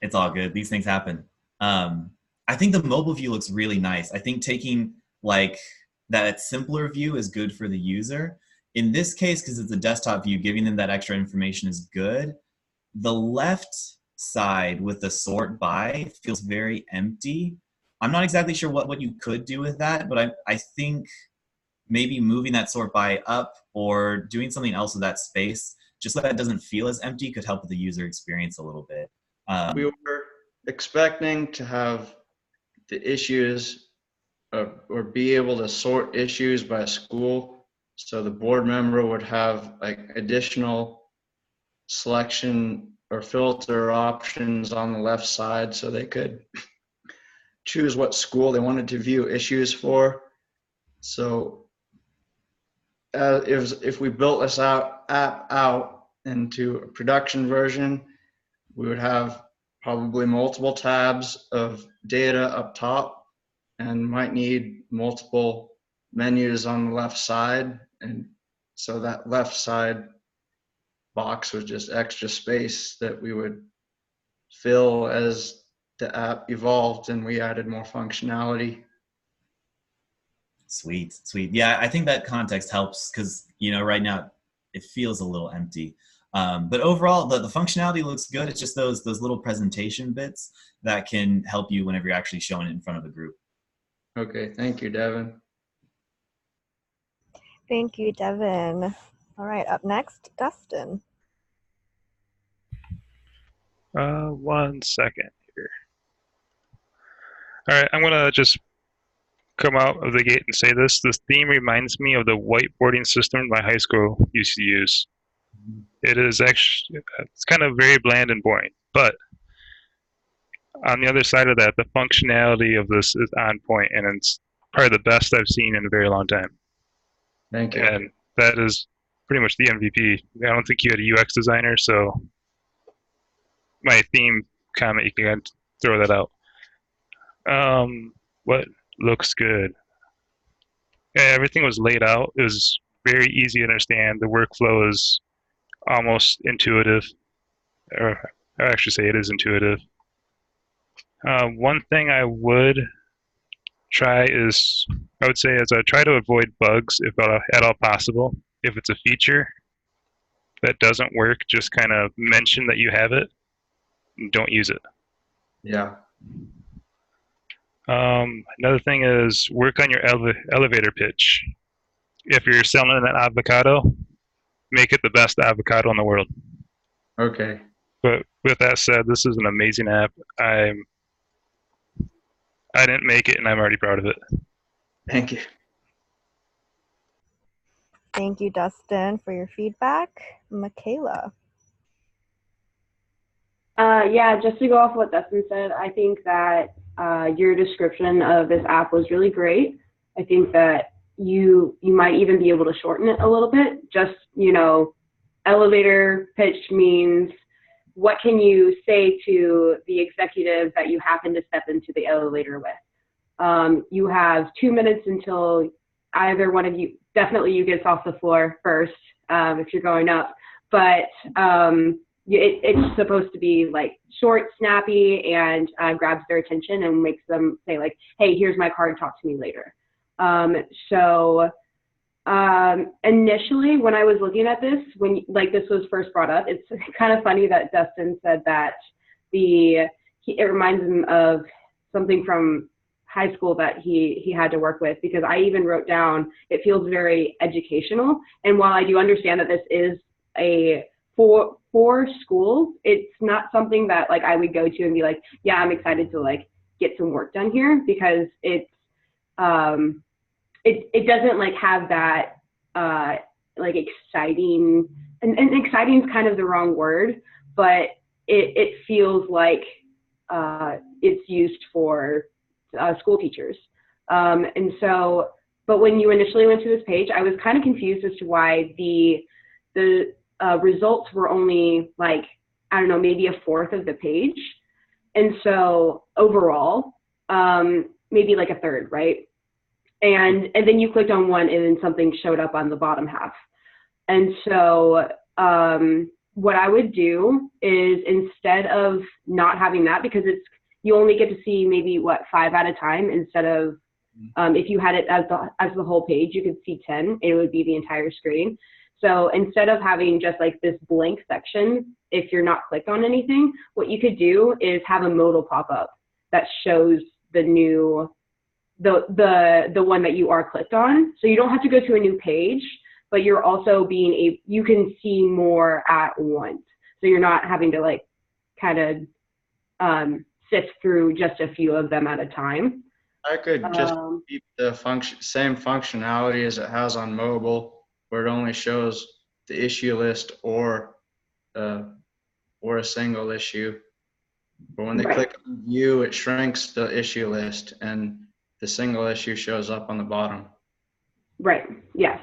Speaker 6: It's all good. These things happen. I think the mobile view looks really nice. I think taking like that simpler view is good for the user. in this case, because it's a desktop view, giving them that extra information is good. The left side with the sort by feels very empty. I'm not exactly sure what you could do with that, but I think maybe moving that sort by up or doing something else with that space, just so that it doesn't feel as empty, could help with the user experience a little bit.
Speaker 9: We were expecting to have the issues or be able to sort issues by school, so the board member would have like additional selection or filter options on the left side, so they could choose what school they wanted to view issues for. So if we built this app out into a production version, we would have probably multiple tabs of data up top and might need multiple menus on the left side. And so that left side box was just extra space that we would fill as the app evolved and we added more functionality.
Speaker 6: Sweet. Yeah, I think that context helps because, right now it feels a little empty. But overall, the functionality looks good. It's just those little presentation bits that can help you whenever you're actually showing it in front of a group.
Speaker 9: Okay, thank you, Devin.
Speaker 2: Thank you, Devin. All right, up next, Dustin.
Speaker 4: 1 second here. All right, I'm gonna just come out of the gate and say this. This theme reminds me of the whiteboarding system my high school used to use. It is actually, it's kind of very bland and boring, but on the other side of that, the functionality of this is on point, and it's probably the best I've seen in a very long time.
Speaker 9: Thank you.
Speaker 4: And that is pretty much the MVP. I don't think you had a UX designer, so my theme comment, you can throw that out. What looks good? Yeah, everything was laid out. It was very easy to understand. The workflow is almost intuitive, or I actually say it is intuitive. One thing I would try is, I would say, is I try to avoid bugs if at all possible. If it's a feature that doesn't work, just kind of mention that you have it and don't use it.
Speaker 9: Yeah.
Speaker 4: Another thing is work on your elevator pitch. If you're selling an avocado, make it the best avocado in the world.
Speaker 9: Okay.
Speaker 4: But with that said, this is an amazing app. I didn't make it, and I'm already proud of it.
Speaker 9: Thank you.
Speaker 2: Thank you, Dustin, for your feedback. Michaela.
Speaker 5: Yeah, just to go off what Dustin said, I think that your description of this app was really great. I think that you might even be able to shorten it a little bit. Just, elevator pitch means what can you say to the executive that you happen to step into the elevator with? You have 2 minutes until either one of you, definitely you gets off the floor first if you're going up, but it's supposed to be like short, snappy, and grabs their attention and makes them say like, hey, here's my card, talk to me later. Initially when I was looking at this, when this was first brought up, it's kind of funny that Dustin said that it reminds him of something from high school that he had to work with, because I even wrote down, it feels very educational. And while I do understand that this is for schools, it's not something that I would go to and be like, yeah, I'm excited to get some work done here, because it doesn't have that exciting, and exciting is kind of the wrong word, but it feels like it's used for school teachers. But when you initially went to this page, I was kind of confused as to why the results were only I don't know, maybe a fourth of the page. And so overall, maybe a third, right? And then you clicked on one and then something showed up on the bottom half. And so what I would do is, instead of not having that, because you only get to see maybe 5 at a time instead of If you had it as the whole page, you could see 10. It would be the entire screen. So instead of having just like this blank section, if you're not clicked on anything, what you could do is have a modal pop up that shows the new, the one that you are clicked on. So you don't have to go to a new page, but you're also you can see more at once. So you're not having to like kind of sift through just a few of them at a time.
Speaker 9: I could just keep the same functionality as it has on mobile, where it only shows the issue list or a single issue. But when they click on view, it shrinks the issue list and the single issue shows up on the bottom.
Speaker 5: Right. Yes.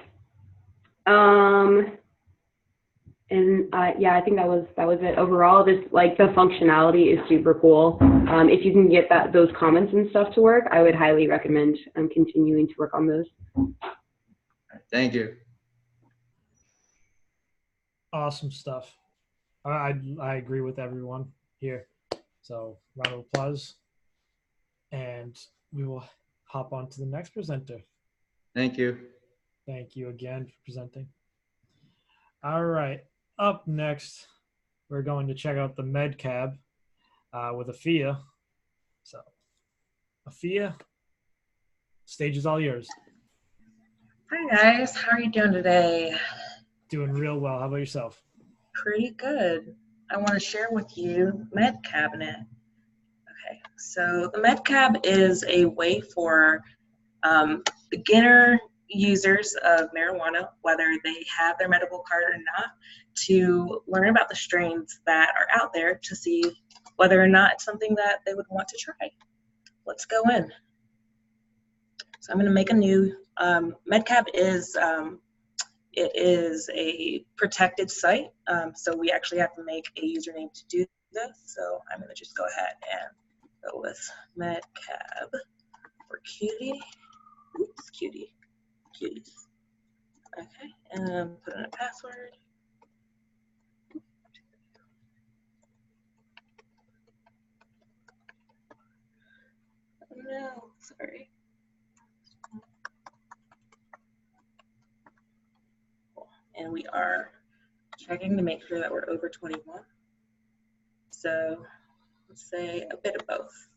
Speaker 5: And yeah, I think that was it. Overall, this like the functionality is super cool. If you can get those comments and stuff to work, I would highly recommend continuing to work on those.
Speaker 9: Thank you.
Speaker 1: Awesome stuff. I agree with everyone here. So round of applause, and we will hop on to the next presenter.
Speaker 9: Thank you.
Speaker 1: Thank you again for presenting. All right. Up next, we're going to check out the MedCab with Afia. So, Afia, stage is all yours.
Speaker 10: Hi guys, how are you doing today?
Speaker 1: Doing real well. How about yourself?
Speaker 10: Pretty good. I want to share with you Med Cabinet. Okay, so the MedCab is a way for beginner users of marijuana, whether they have their medical card or not, to learn about the strains that are out there to see whether or not it's something that they would want to try. Let's go in. So I'm going to make a new MedCab is it is a protected site, so we actually have to make a username to do this. So I'm going to just go ahead and go with MedCab for cutie. Oops, cuties. Okay, and put in a password. No, sorry. And we are checking to make sure that we're over 21. So let's say a bit of both.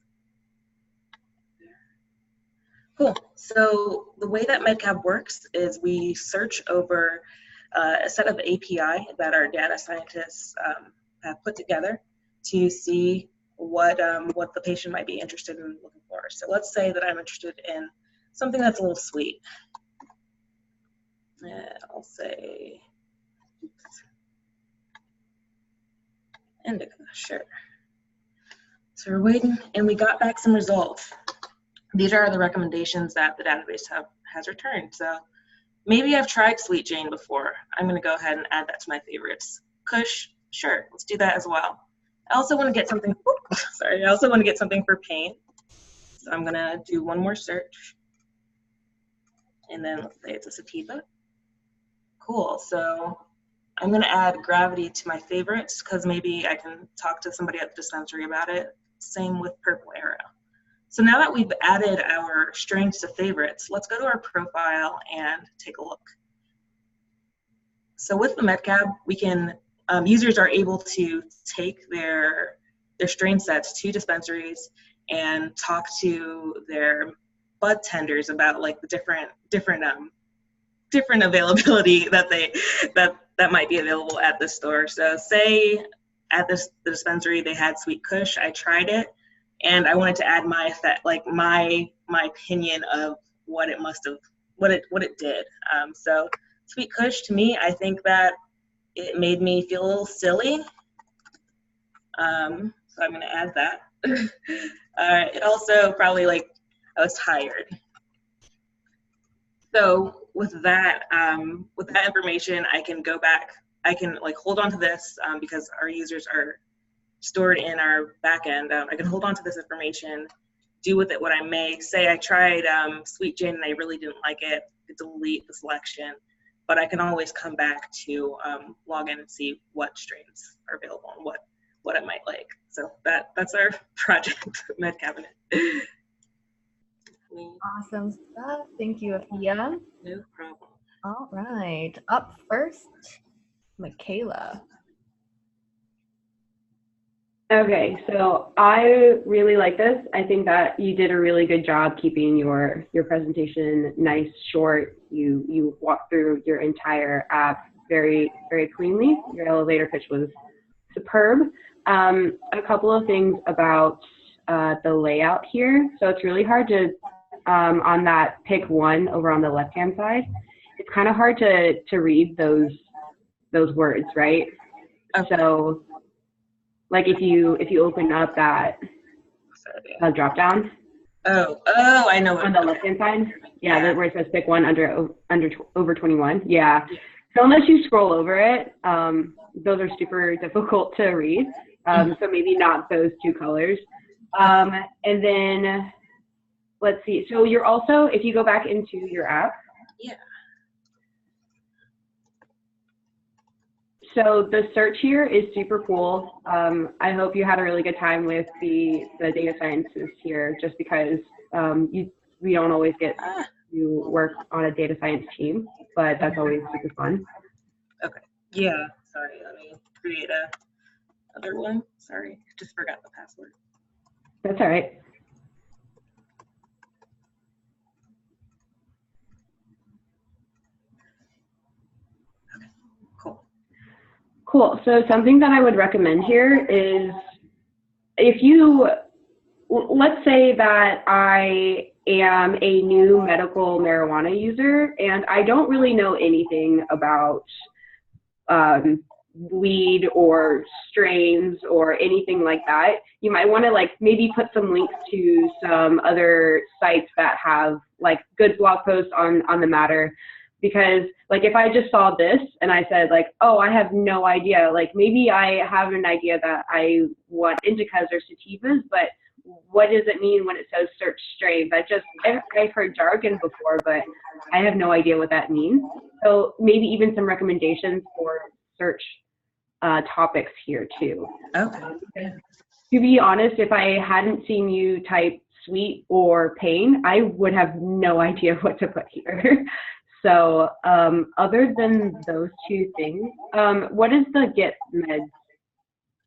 Speaker 10: Cool. So the way that MedCab works is we search over a set of API that our data scientists have put together to see what the patient might be interested in looking for. So let's say that I'm interested in something that's a little sweet. I'll say indica, sure. So we're waiting, and we got back some results. These are the recommendations that the database has returned. So maybe I've tried Sweet Jane before. I'm going to go ahead and add that to my favorites. Kush, sure, let's do that as well. I also want to get something. Sorry, I also want to get something for pain. So I'm going to do one more search, and then let's say it's a sativa. Cool. So I'm going to add Gravity to my favorites because maybe I can talk to somebody at the dispensary about it. Same with Purple Arrow. So now that we've added our strains to favorites, let's go to our profile and take a look. So with the MedCab, we can, users are able to take their strain sets to dispensaries and talk to their bud tenders about like the different availability that might be available at the store. So say at the dispensary they had Sweet Kush, I tried it, and I wanted to add my effect, like my opinion of what it did. So Sweet Kush, to me, I think that it made me feel a little silly. So I'm gonna add that. It also probably like I was tired. So with that information, I can go back. I can like hold on to this because our users are stored in our backend. I can hold on to this information, do with it what I may. Say I tried Sweet Jane and I really didn't like it, delete the selection, but I can always come back to log in and see what strains are available and what I might like. So that's our project, Med Cabinet.
Speaker 2: Awesome stuff. Thank you, Afia.
Speaker 10: No problem.
Speaker 2: All right. Up first, Michaela.
Speaker 5: Okay, so I really like this. I think that you did a really good job keeping your presentation nice, short. You walked through your entire app very, very cleanly. Your elevator pitch was superb. A couple of things about the layout here. So it's really hard to, on that pick one over on the left-hand side, it's kind of hard to read those words, right?
Speaker 10: Okay.
Speaker 5: So like if you open up that drop down.
Speaker 10: Oh, I know what.
Speaker 5: On the left hand side, yeah, where it says pick one under over 21. Yeah. So unless you scroll over it, those are super difficult to read. So maybe not those two colors. And then let's see. So you're also, if you go back into your app.
Speaker 10: Yeah.
Speaker 5: So the search here is super cool. I hope you had a really good time with the data sciences here, just because we don't always get to work on a data science team, but that's always super fun.
Speaker 10: Okay. Yeah. Sorry. Let me create another one. Sorry, just forgot the password.
Speaker 5: That's all right. Cool. So something that I would recommend here is if you, let's say that I am a new medical marijuana user and I don't really know anything about weed or strains or anything like that. You might want to like maybe put some links to some other sites that have like good blog posts on the matter. Because like if I just saw this and I said like, oh, I have no idea, like maybe I have an idea that I want indicas or sativas, but what does it mean when it says search strains? I've heard jargon before, but I have no idea what that means. So maybe even some recommendations for search topics here too.
Speaker 10: Okay.
Speaker 5: To be honest, if I hadn't seen you type sweet or pain, I would have no idea what to put here. So other than those two things, what is the get meds?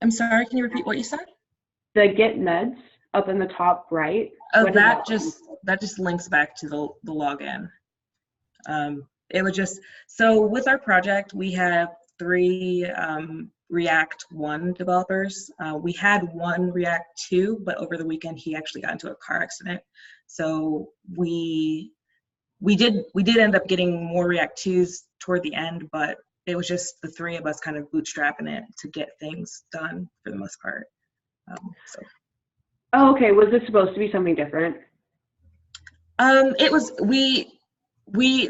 Speaker 10: I'm sorry, can you repeat what you said?
Speaker 5: The get meds up in the top right.
Speaker 10: Oh, that just links back to the login. It was just, so with our project, we have 3 React 1 developers. We had 1 React 2, but over the weekend he actually got into a car accident. So we did end up getting more React 2s toward the end, but it was just the 3 of us kind of bootstrapping it to get things done for the most part. So.
Speaker 5: Oh, okay. Was this supposed to be something different?
Speaker 10: It was,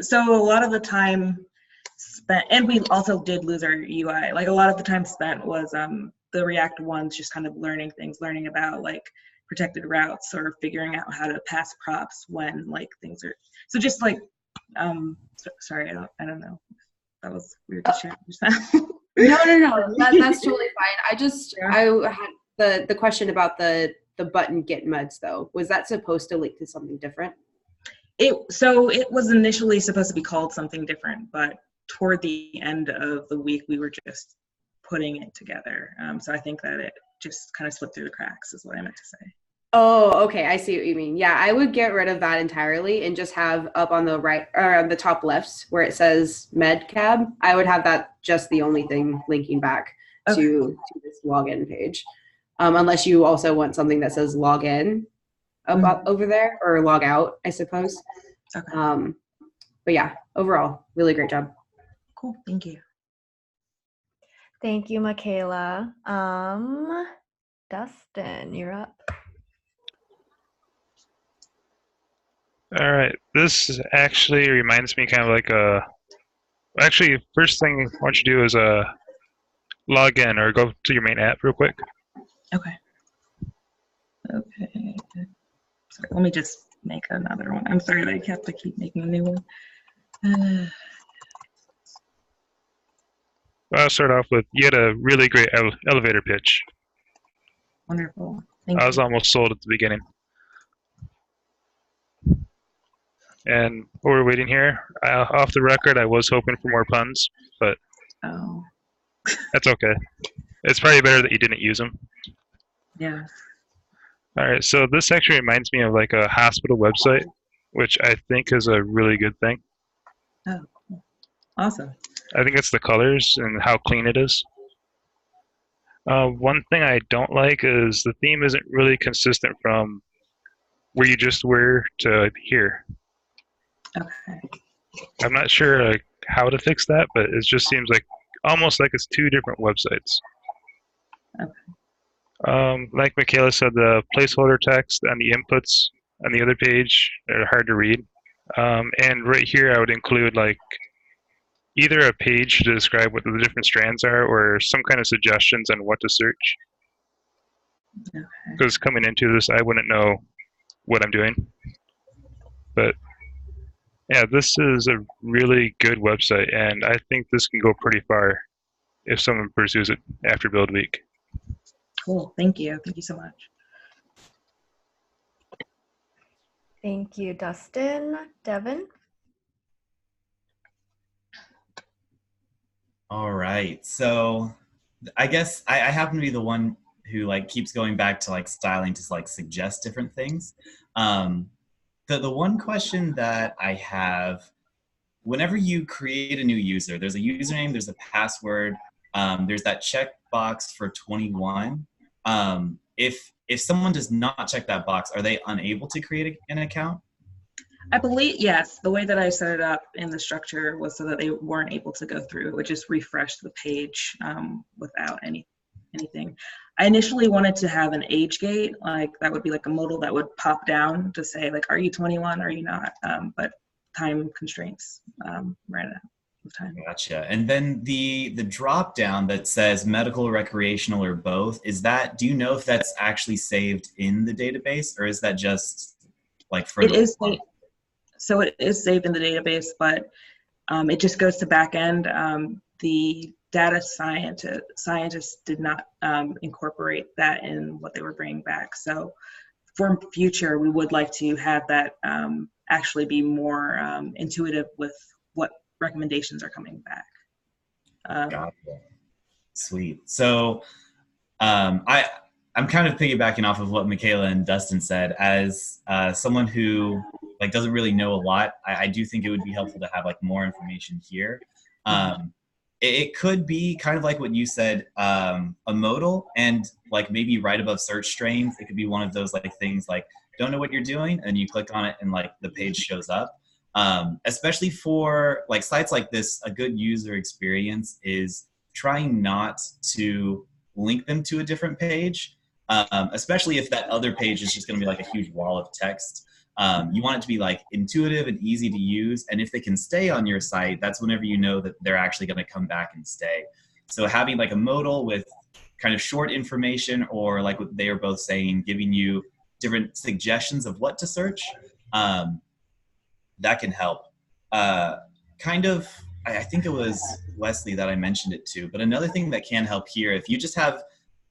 Speaker 10: so a lot of the time spent, and we also did lose our UI. Like a lot of the time spent was the React ones just kind of learning things, learning about like protected routes or figuring out how to pass props when like things are, so just like, sorry, I don't know. That was weird to share.
Speaker 5: No. That's totally fine. I had the question about the button get meds though. Was that supposed to link to something different?
Speaker 10: So it was initially supposed to be called something different, but toward the end of the week, we were just putting it together. So I think that it just kind of slipped through the cracks is what I meant to say.
Speaker 5: Oh, okay. I see what you mean. Yeah, I would get rid of that entirely and just have up on the right or on the top left where it says MedCab. I would have that just the only thing linking back to this login page. Unless you also want something that says login up over there or log out, I suppose.
Speaker 10: Okay.
Speaker 5: But yeah, overall, really great job.
Speaker 10: Cool. Thank you.
Speaker 2: Thank you, Michaela. Dustin, you're up.
Speaker 4: All right, this actually reminds me kind of like actually, first thing I want you to do is log in or go to your main app real quick.
Speaker 10: Okay. Sorry, let me just make another one. I'm sorry that I have to keep making a new one.
Speaker 4: I'll start off with, you had a really great elevator pitch.
Speaker 10: Wonderful. Thank
Speaker 4: I
Speaker 10: you.
Speaker 4: was almost sold at the beginning. And while we're waiting here, off the record, I was hoping for more puns, but
Speaker 10: Oh,
Speaker 4: that's okay. It's probably better that you didn't use them.
Speaker 10: yeah.
Speaker 4: All right, so this actually reminds me of like a hospital website, which I think is a really good thing.
Speaker 10: Oh, awesome.
Speaker 4: I think it's the colors and how clean it is. One thing I don't like is the theme isn't really consistent from where you just were to here.
Speaker 10: Okay.
Speaker 4: I'm not sure how to fix that, but it just seems like almost like it's two different websites.
Speaker 10: Okay.
Speaker 4: Like Michaela said, the placeholder text and the inputs on the other page are hard to read. And right here, I would include like either a page to describe what the different strands are or some kind of suggestions on what to search.
Speaker 10: Okay.
Speaker 4: Because coming into this, I wouldn't know what I'm doing. But yeah, this is a really good website, and I think this can go pretty far if someone pursues it after build week.
Speaker 10: Cool. Thank you. Thank you so much.
Speaker 2: Thank you, Dustin. Devin?
Speaker 6: All right. So I guess I happen to be the one who like keeps going back to like styling to like suggest different things. The one question that I have, whenever you create a new user, there's a username, there's a password, there's that checkbox for 21. If someone does not check that box, are they unable to create an account?
Speaker 10: I believe, yes, the way that I set it up in the structure was so that they weren't able to go through. It would just refresh the page without anything. I initially wanted to have an age gate, like that would be like a modal that would pop down to say like, are you 21, are you not? But time constraints ran out of time.
Speaker 6: Gotcha. And then the drop down that says medical, recreational, or both, is that, do you know if that's actually saved in the database, or is that just like for
Speaker 10: it is saved in the database, but it just goes to back end. The data scientists did not incorporate that in what they were bringing back. So for future, we would like to have that actually be more intuitive with what recommendations are coming back.
Speaker 6: Gotcha. Sweet. So I'm kind of piggybacking off of what Michaela and Dustin said. As someone who like doesn't really know a lot, I do think it would be helpful to have like more information here. It could be kind of like what you said, a modal, and like maybe right above search strains, it could be one of those like things like don't know what you're doing, and you click on it and like the page shows up. Especially for like sites like this, a good user experience is trying not to link them to a different page, especially if that other page is just going to be like a huge wall of text. You want it to be like intuitive and easy to use, and if they can stay on your site, that's whenever you know that they're actually going to come back and stay. So having like a modal with kind of short information, or like what they are both saying, giving you different suggestions of what to search, that can help. Kind of, I think it was Wesley that I mentioned it to, but another thing that can help here, if you just have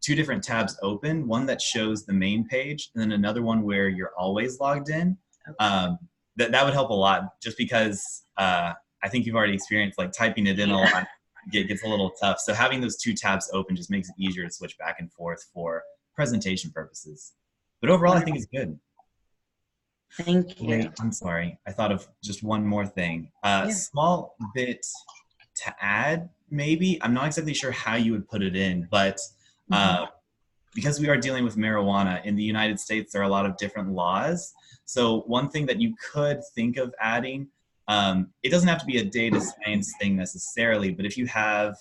Speaker 6: two different tabs open, one that shows the main page and then another one where you're always logged in, that would help a lot, just because I think you've already experienced like typing it in a lot gets a little tough. So having those two tabs open just makes it easier to switch back and forth for presentation purposes. But overall, I think it's good.
Speaker 10: Thank you.
Speaker 6: Wait, I'm sorry. I thought of just one more thing. Small bit to add, maybe. I'm not exactly sure how you would put it in, but because we are dealing with marijuana in the United States, there are a lot of different laws. So one thing that you could think of adding, it doesn't have to be a data science thing necessarily, but if you have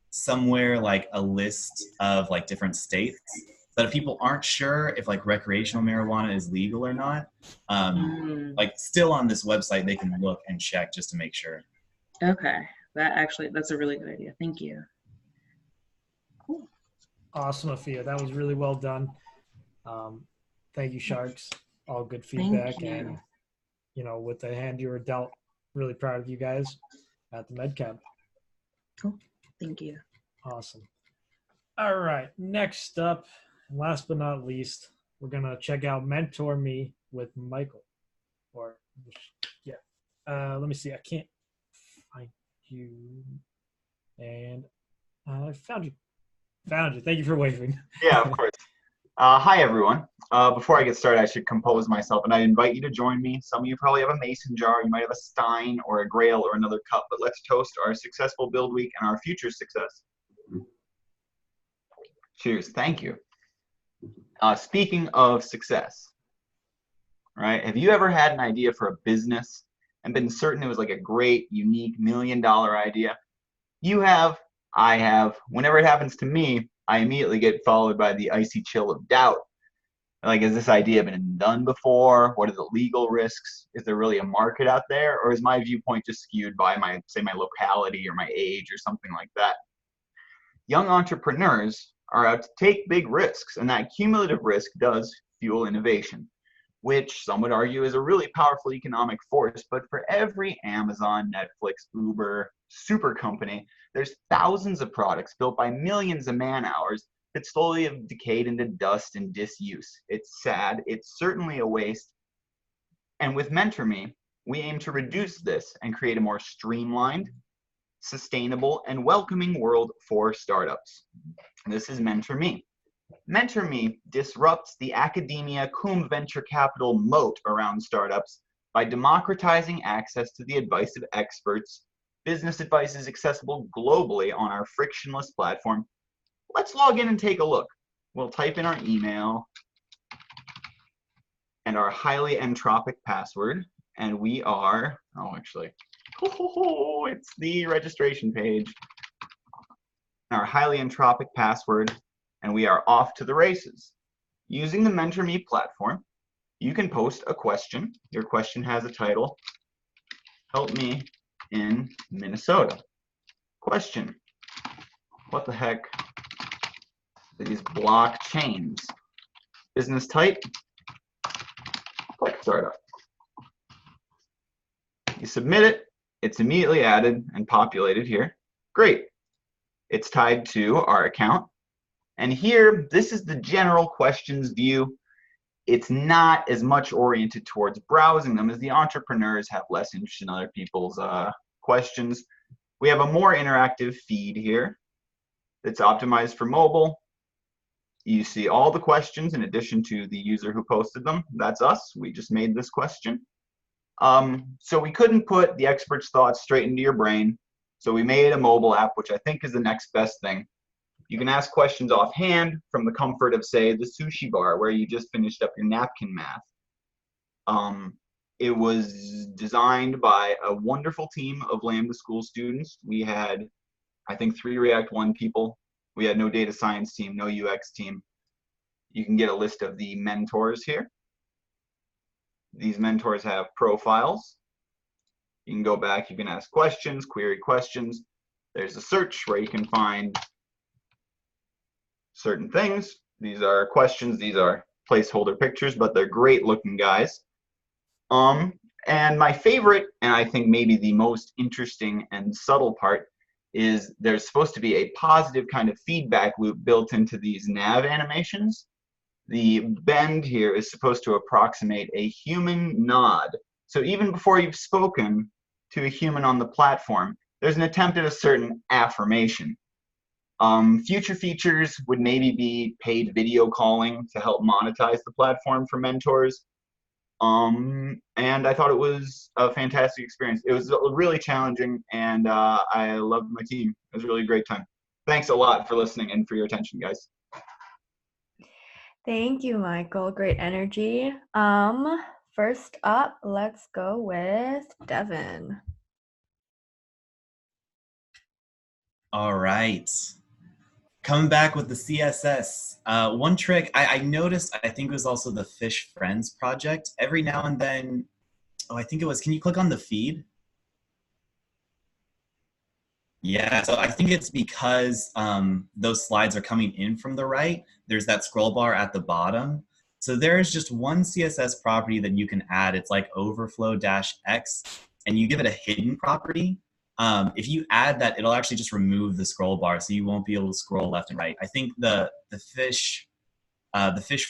Speaker 6: somewhere like a list of like different states, that if people aren't sure if like recreational marijuana is legal or not, like still on this website, they can look and check just to make sure.
Speaker 10: Okay, that's a really good idea. Thank you.
Speaker 2: Cool.
Speaker 1: Awesome, Afia. That was really well done. Thank you, Sharks. All good feedback. And, you know, with the hand you were dealt, really proud of you guys at the MedCamp.
Speaker 10: Cool. Thank you.
Speaker 1: Awesome. All right. Next up, last but not least, we're going to check out Mentor Me with Michael. let me see. I can't find you. And I found you. Found you. Thank you for waving.
Speaker 11: Yeah, of course. Hi, everyone. Before I get started, I should compose myself, and I invite you to join me. Some of you probably have a mason jar, you might have a stein or a grail or another cup, but let's toast our successful build week and our future success. Cheers. Thank you. Speaking of success, right? Have you ever had an idea for a business and been certain it was like a great, unique, $1 million idea? You have, I have. Whenever it happens to me, I immediately get followed by the icy chill of doubt. Like, has this idea been done before? What are the legal risks? Is there really a market out there? Or is my viewpoint just skewed by my locality or my age or something like that? Young entrepreneurs are out to take big risks, and that cumulative risk does fuel innovation, which some would argue is a really powerful economic force. But for every Amazon, Netflix, Uber, super company, there's thousands of products built by millions of man hours that slowly have decayed into dust and disuse. It's sad. It's certainly a waste. And with MentorMe, we aim to reduce this and create a more streamlined, sustainable, and welcoming world for startups. This is MentorMe. MentorMe disrupts the academia cum venture capital moat around startups by democratizing access to the advice of experts. Business advice is accessible globally on our frictionless platform. Let's log in and take a look. We'll type in our email and our highly entropic password, and we are, it's the registration page. Our highly entropic password, and we are off to the races. Using the MentorMe platform, you can post a question. Your question has a title, help me in Minnesota. Question, what the heck are these blockchains? Business type, like startup. You submit it, it's immediately added and populated here. Great. It's tied to our account. And here, this is the general questions view. It's not as much oriented towards browsing them, as the entrepreneurs have less interest in other people's questions. We have a more interactive feed here that's optimized for mobile. You see all the questions in addition to the user who posted them. That's us. We just made this question. So we couldn't put the expert's thoughts straight into your brain. So we made a mobile app, which I think is the next best thing. You can ask questions offhand from the comfort of, say, the sushi bar where you just finished up your napkin math. It was designed by a wonderful team of Lambda School students. We had, I think, 3 React 1 people. We had no data science team, no UX team. You can get a list of the mentors here. These mentors have profiles. You can go back, you can ask questions, query questions. There's a search where you can find certain things. These are questions, these are placeholder pictures, but they're great looking guys. And my favorite, and I think maybe the most interesting and subtle part, is there's supposed to be a positive kind of feedback loop built into these nav animations. The bend here is supposed to approximate a human nod. So even before you've spoken to a human on the platform, there's an attempt at a certain affirmation. Future features would maybe be paid video calling to help monetize the platform for mentors. And I thought it was a fantastic experience. It was really challenging, and I loved my team. It was really a great time. Thanks a lot for listening and for your attention, guys.
Speaker 2: Thank you, Michael. Great energy. First up, let's go with Devin.
Speaker 6: All right. Coming back with the CSS. One trick I noticed, I think it was also the Fish Friends project. Every now and then, I think it was, can you click on the feed? Yeah, so I think it's because those slides are coming in from the right. There's that scroll bar at the bottom. So there's just one CSS property that you can add. It's like overflow-x, and you give it a hidden property. If you add that, it'll actually just remove the scroll bar, so you won't be able to scroll left and right. I think the Fish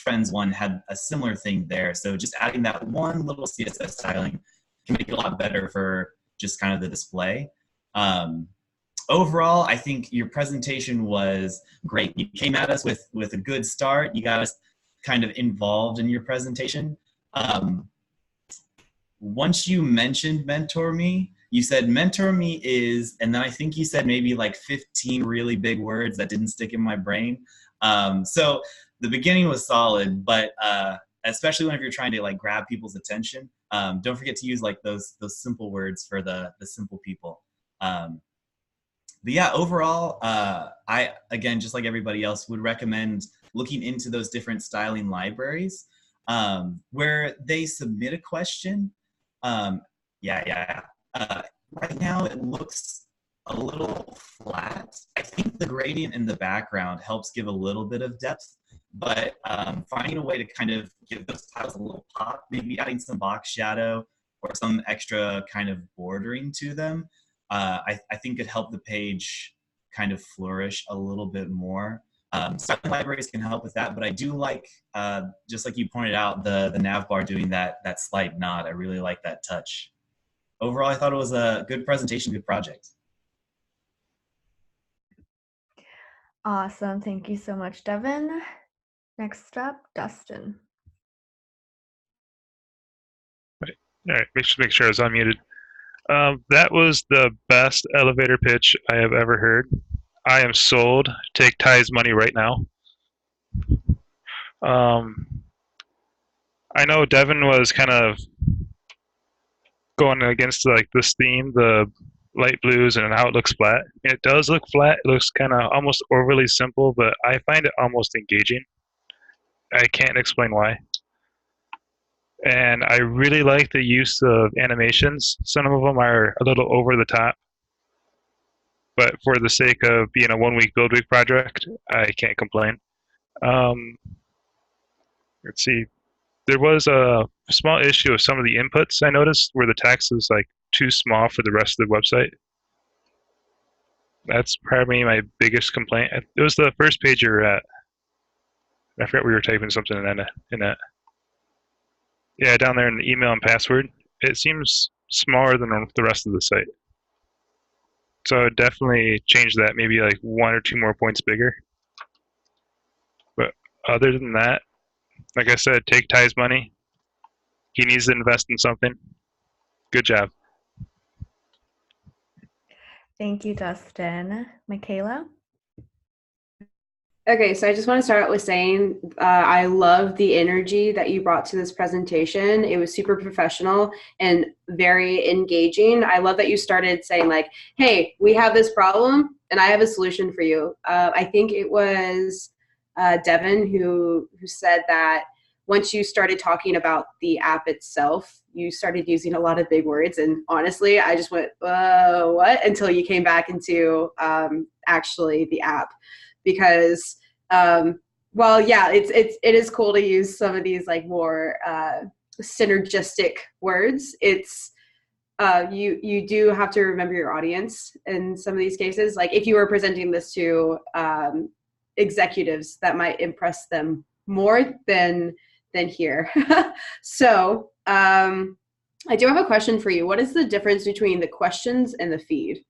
Speaker 6: Friends one had a similar thing there. So just adding that one little CSS styling can make it a lot better for just kind of the display. Overall, I think your presentation was great. You came at us with a good start. You got us kind of involved in your presentation. Once you mentioned Mentor Me, you said Mentor Me is, and then I think you said maybe like 15 really big words that didn't stick in my brain. So the beginning was solid, but especially whenever you're trying to like grab people's attention, don't forget to use like those simple words for the simple people. But yeah, overall, I, again, just like everybody else, would recommend looking into those different styling libraries where they submit a question. Right now, it looks a little flat. I think the gradient in the background helps give a little bit of depth, but finding a way to kind of give those tiles a little pop, maybe adding some box shadow or some extra kind of bordering to them, I think could help the page kind of flourish a little bit more. Styling libraries can help with that, but I do like, just like you pointed out, the nav bar doing that slight nod. I really like that touch. Overall, I thought it was a good presentation, good project.
Speaker 2: Awesome. Thank you so much, Devin. Next up, Dustin.
Speaker 4: All right, make sure I was unmuted. That was the best elevator pitch I have ever heard. I am sold. Take Ty's money right now. I know Devin was kind of going against like this theme, the light blues, and how it looks flat. It does look flat. It looks kind of almost overly simple, but I find it almost engaging. I can't explain why. And I really like the use of animations. Some of them are a little over the top, but for the sake of being a 1 week build week project, I can't complain. Let's see. There was a small issue of some of the inputs I noticed where the text is like too small for the rest of the website. That's probably my biggest complaint. It was the first page you were at. I forgot we were typing something in that. Yeah, down there in the email and password. It seems smaller than the rest of the site. So definitely change that, maybe like 1 or 2 more points bigger. But other than that, like I said, take Ty's money. He needs to invest in something. Good job.
Speaker 2: Thank you, Dustin. Michaela?
Speaker 5: Okay, so I just want to start out with saying I love the energy that you brought to this presentation. It was super professional and very engaging. I love that you started saying like, hey, we have this problem and I have a solution for you. I think it was Devin who said that once you started talking about the app itself, you started using a lot of big words. And honestly, I just went, what? Until you came back into actually the app. Because well, yeah, it is cool to use some of these like more synergistic words. It's you do have to remember your audience in some of these cases. Like if you were presenting this to executives, that might impress them more than here. So I do have a question for you. What is the difference between the questions and the feed?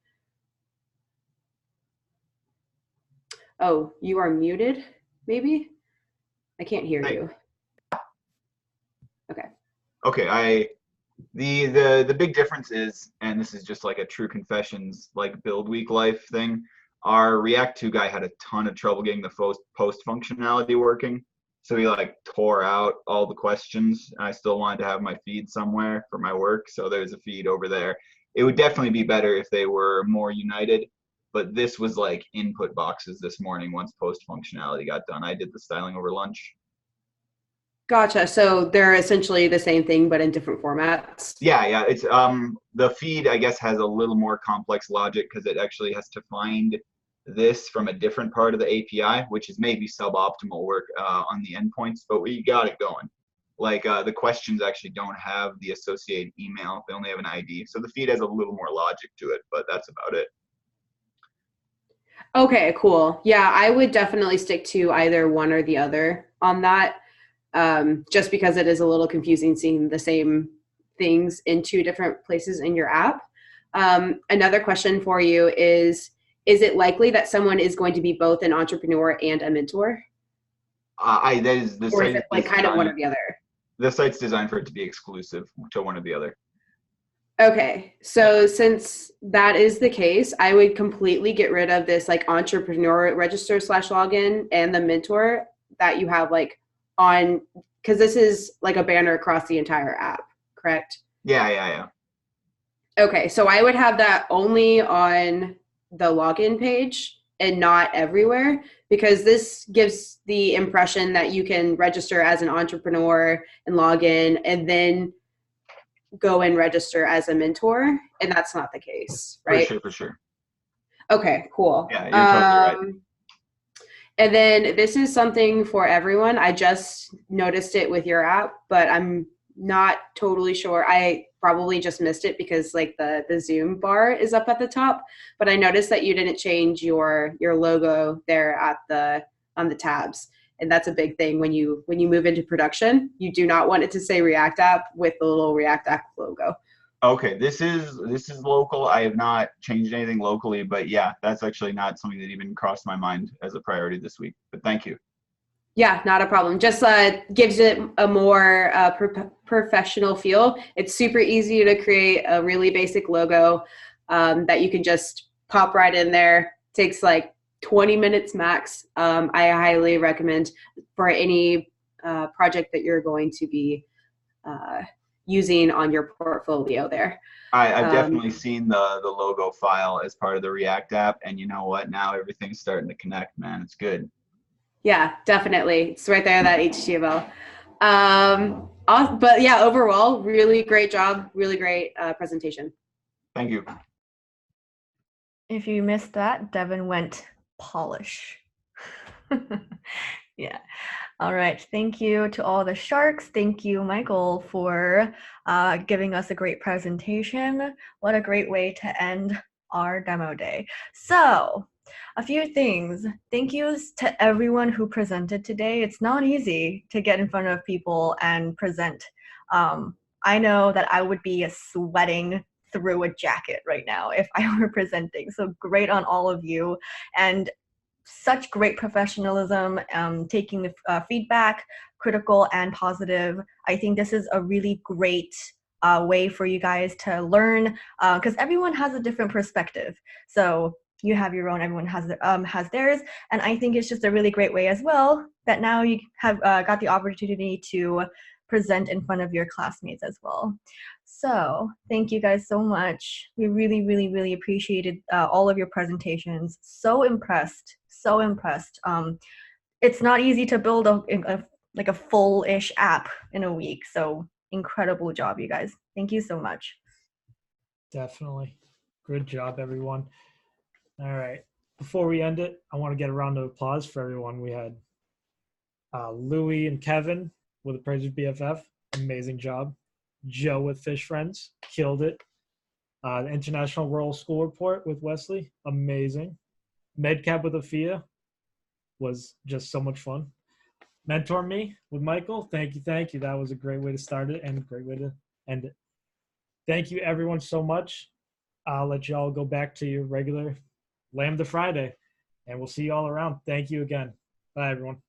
Speaker 5: Oh, you are muted, maybe? I can't hear you. Okay.
Speaker 11: Okay, the big difference is, and this is just like a true confessions, like build week life thing, our React 2 guy had a ton of trouble getting the post functionality working. So he like tore out all the questions. I still wanted to have my feed somewhere for my work. So there's a feed over there. It would definitely be better if they were more united. But this was like input boxes this morning once post functionality got done. I did the styling over lunch.
Speaker 5: Gotcha. So they're essentially the same thing, but in different formats.
Speaker 11: Yeah. It's the feed, I guess, has a little more complex logic because it actually has to find this from a different part of the API, which is maybe suboptimal work on the endpoints, but we got it going. Like the questions actually don't have the associated email. They only have an ID. So the feed has a little more logic to it, but that's about it.
Speaker 5: Okay, cool. Yeah, I would definitely stick to either one or the other on that, just because it is a little confusing seeing the same things into different places in your app. Another question for you is it likely that someone is going to be both an entrepreneur and a mentor?
Speaker 11: That is the
Speaker 5: Or is
Speaker 11: site
Speaker 5: it like kind of one or the other?
Speaker 11: The site's designed for it to be exclusive to one or the other.
Speaker 5: Okay, so since that is the case, I would completely get rid of this like entrepreneur register / login and the mentor that you have like on, because this is like a banner across the entire app, correct?
Speaker 11: Yeah.
Speaker 5: Okay, so I would have that only on the login page and not everywhere, because this gives the impression that you can register as an entrepreneur and log in and then go and register as a mentor, and that's not the case, right?
Speaker 11: For sure.
Speaker 5: Okay, cool.
Speaker 11: Yeah, you're totally right.
Speaker 5: And then this is something for everyone. I just noticed it with your app, but I'm not totally sure. I probably just missed it because like the Zoom bar is up at the top, but I noticed that you didn't change your logo there on the tabs. And that's a big thing when you move into production. You do not want it to say React App with the little React App logo.
Speaker 11: Okay, this is local. I have not changed anything locally, but yeah, that's actually not something that even crossed my mind as a priority this week. But thank you.
Speaker 5: Yeah, not a problem. Just gives it a more professional feel. It's super easy to create a really basic logo that you can just pop right in there. Takes like 20 minutes max. I highly recommend for any project that you're going to be using on your portfolio there.
Speaker 11: I've definitely seen the logo file as part of the React app, and you know what? Now everything's starting to connect, man. It's good.
Speaker 5: Yeah, definitely. It's right there, that HTML. But yeah, overall, really great job. Really great presentation.
Speaker 11: Thank you.
Speaker 2: If you missed that, Devin went polish. Yeah. All right. Thank you to all the sharks. Thank you, Michael, for giving us a great presentation. What a great way to end our demo day. So, a few things. Thank yous to everyone who presented today. It's not easy to get in front of people and present. I know that I would be sweating through a jacket right now if I were presenting. So great on all of you. And such great professionalism, taking the feedback, critical and positive. I think this is a really great way for you guys to learn, because everyone has a different perspective. So you have your own, everyone has theirs, and I think it's just a really great way as well that now you have got the opportunity to present in front of your classmates as well. So thank you guys so much. We really, really, really appreciated all of your presentations. So impressed. It's not easy to build a full-ish app in a week. So incredible job, you guys. Thank you so much.
Speaker 1: Definitely. Good job, everyone. All right. Before we end it, I want to get a round of applause for everyone. We had Louis and Kevin with Appraiser BFF. Amazing job. Joe with Fish Friends. Killed it. The International World School Report with Wesley. Amazing. MedCap with Afia was just so much fun. Mentor Me with Michael. Thank you. That was a great way to start it and a great way to end it. Thank you, everyone, so much. I'll let you all go back to your regular Lambda Friday, and we'll see you all around. Thank you again. Bye, everyone.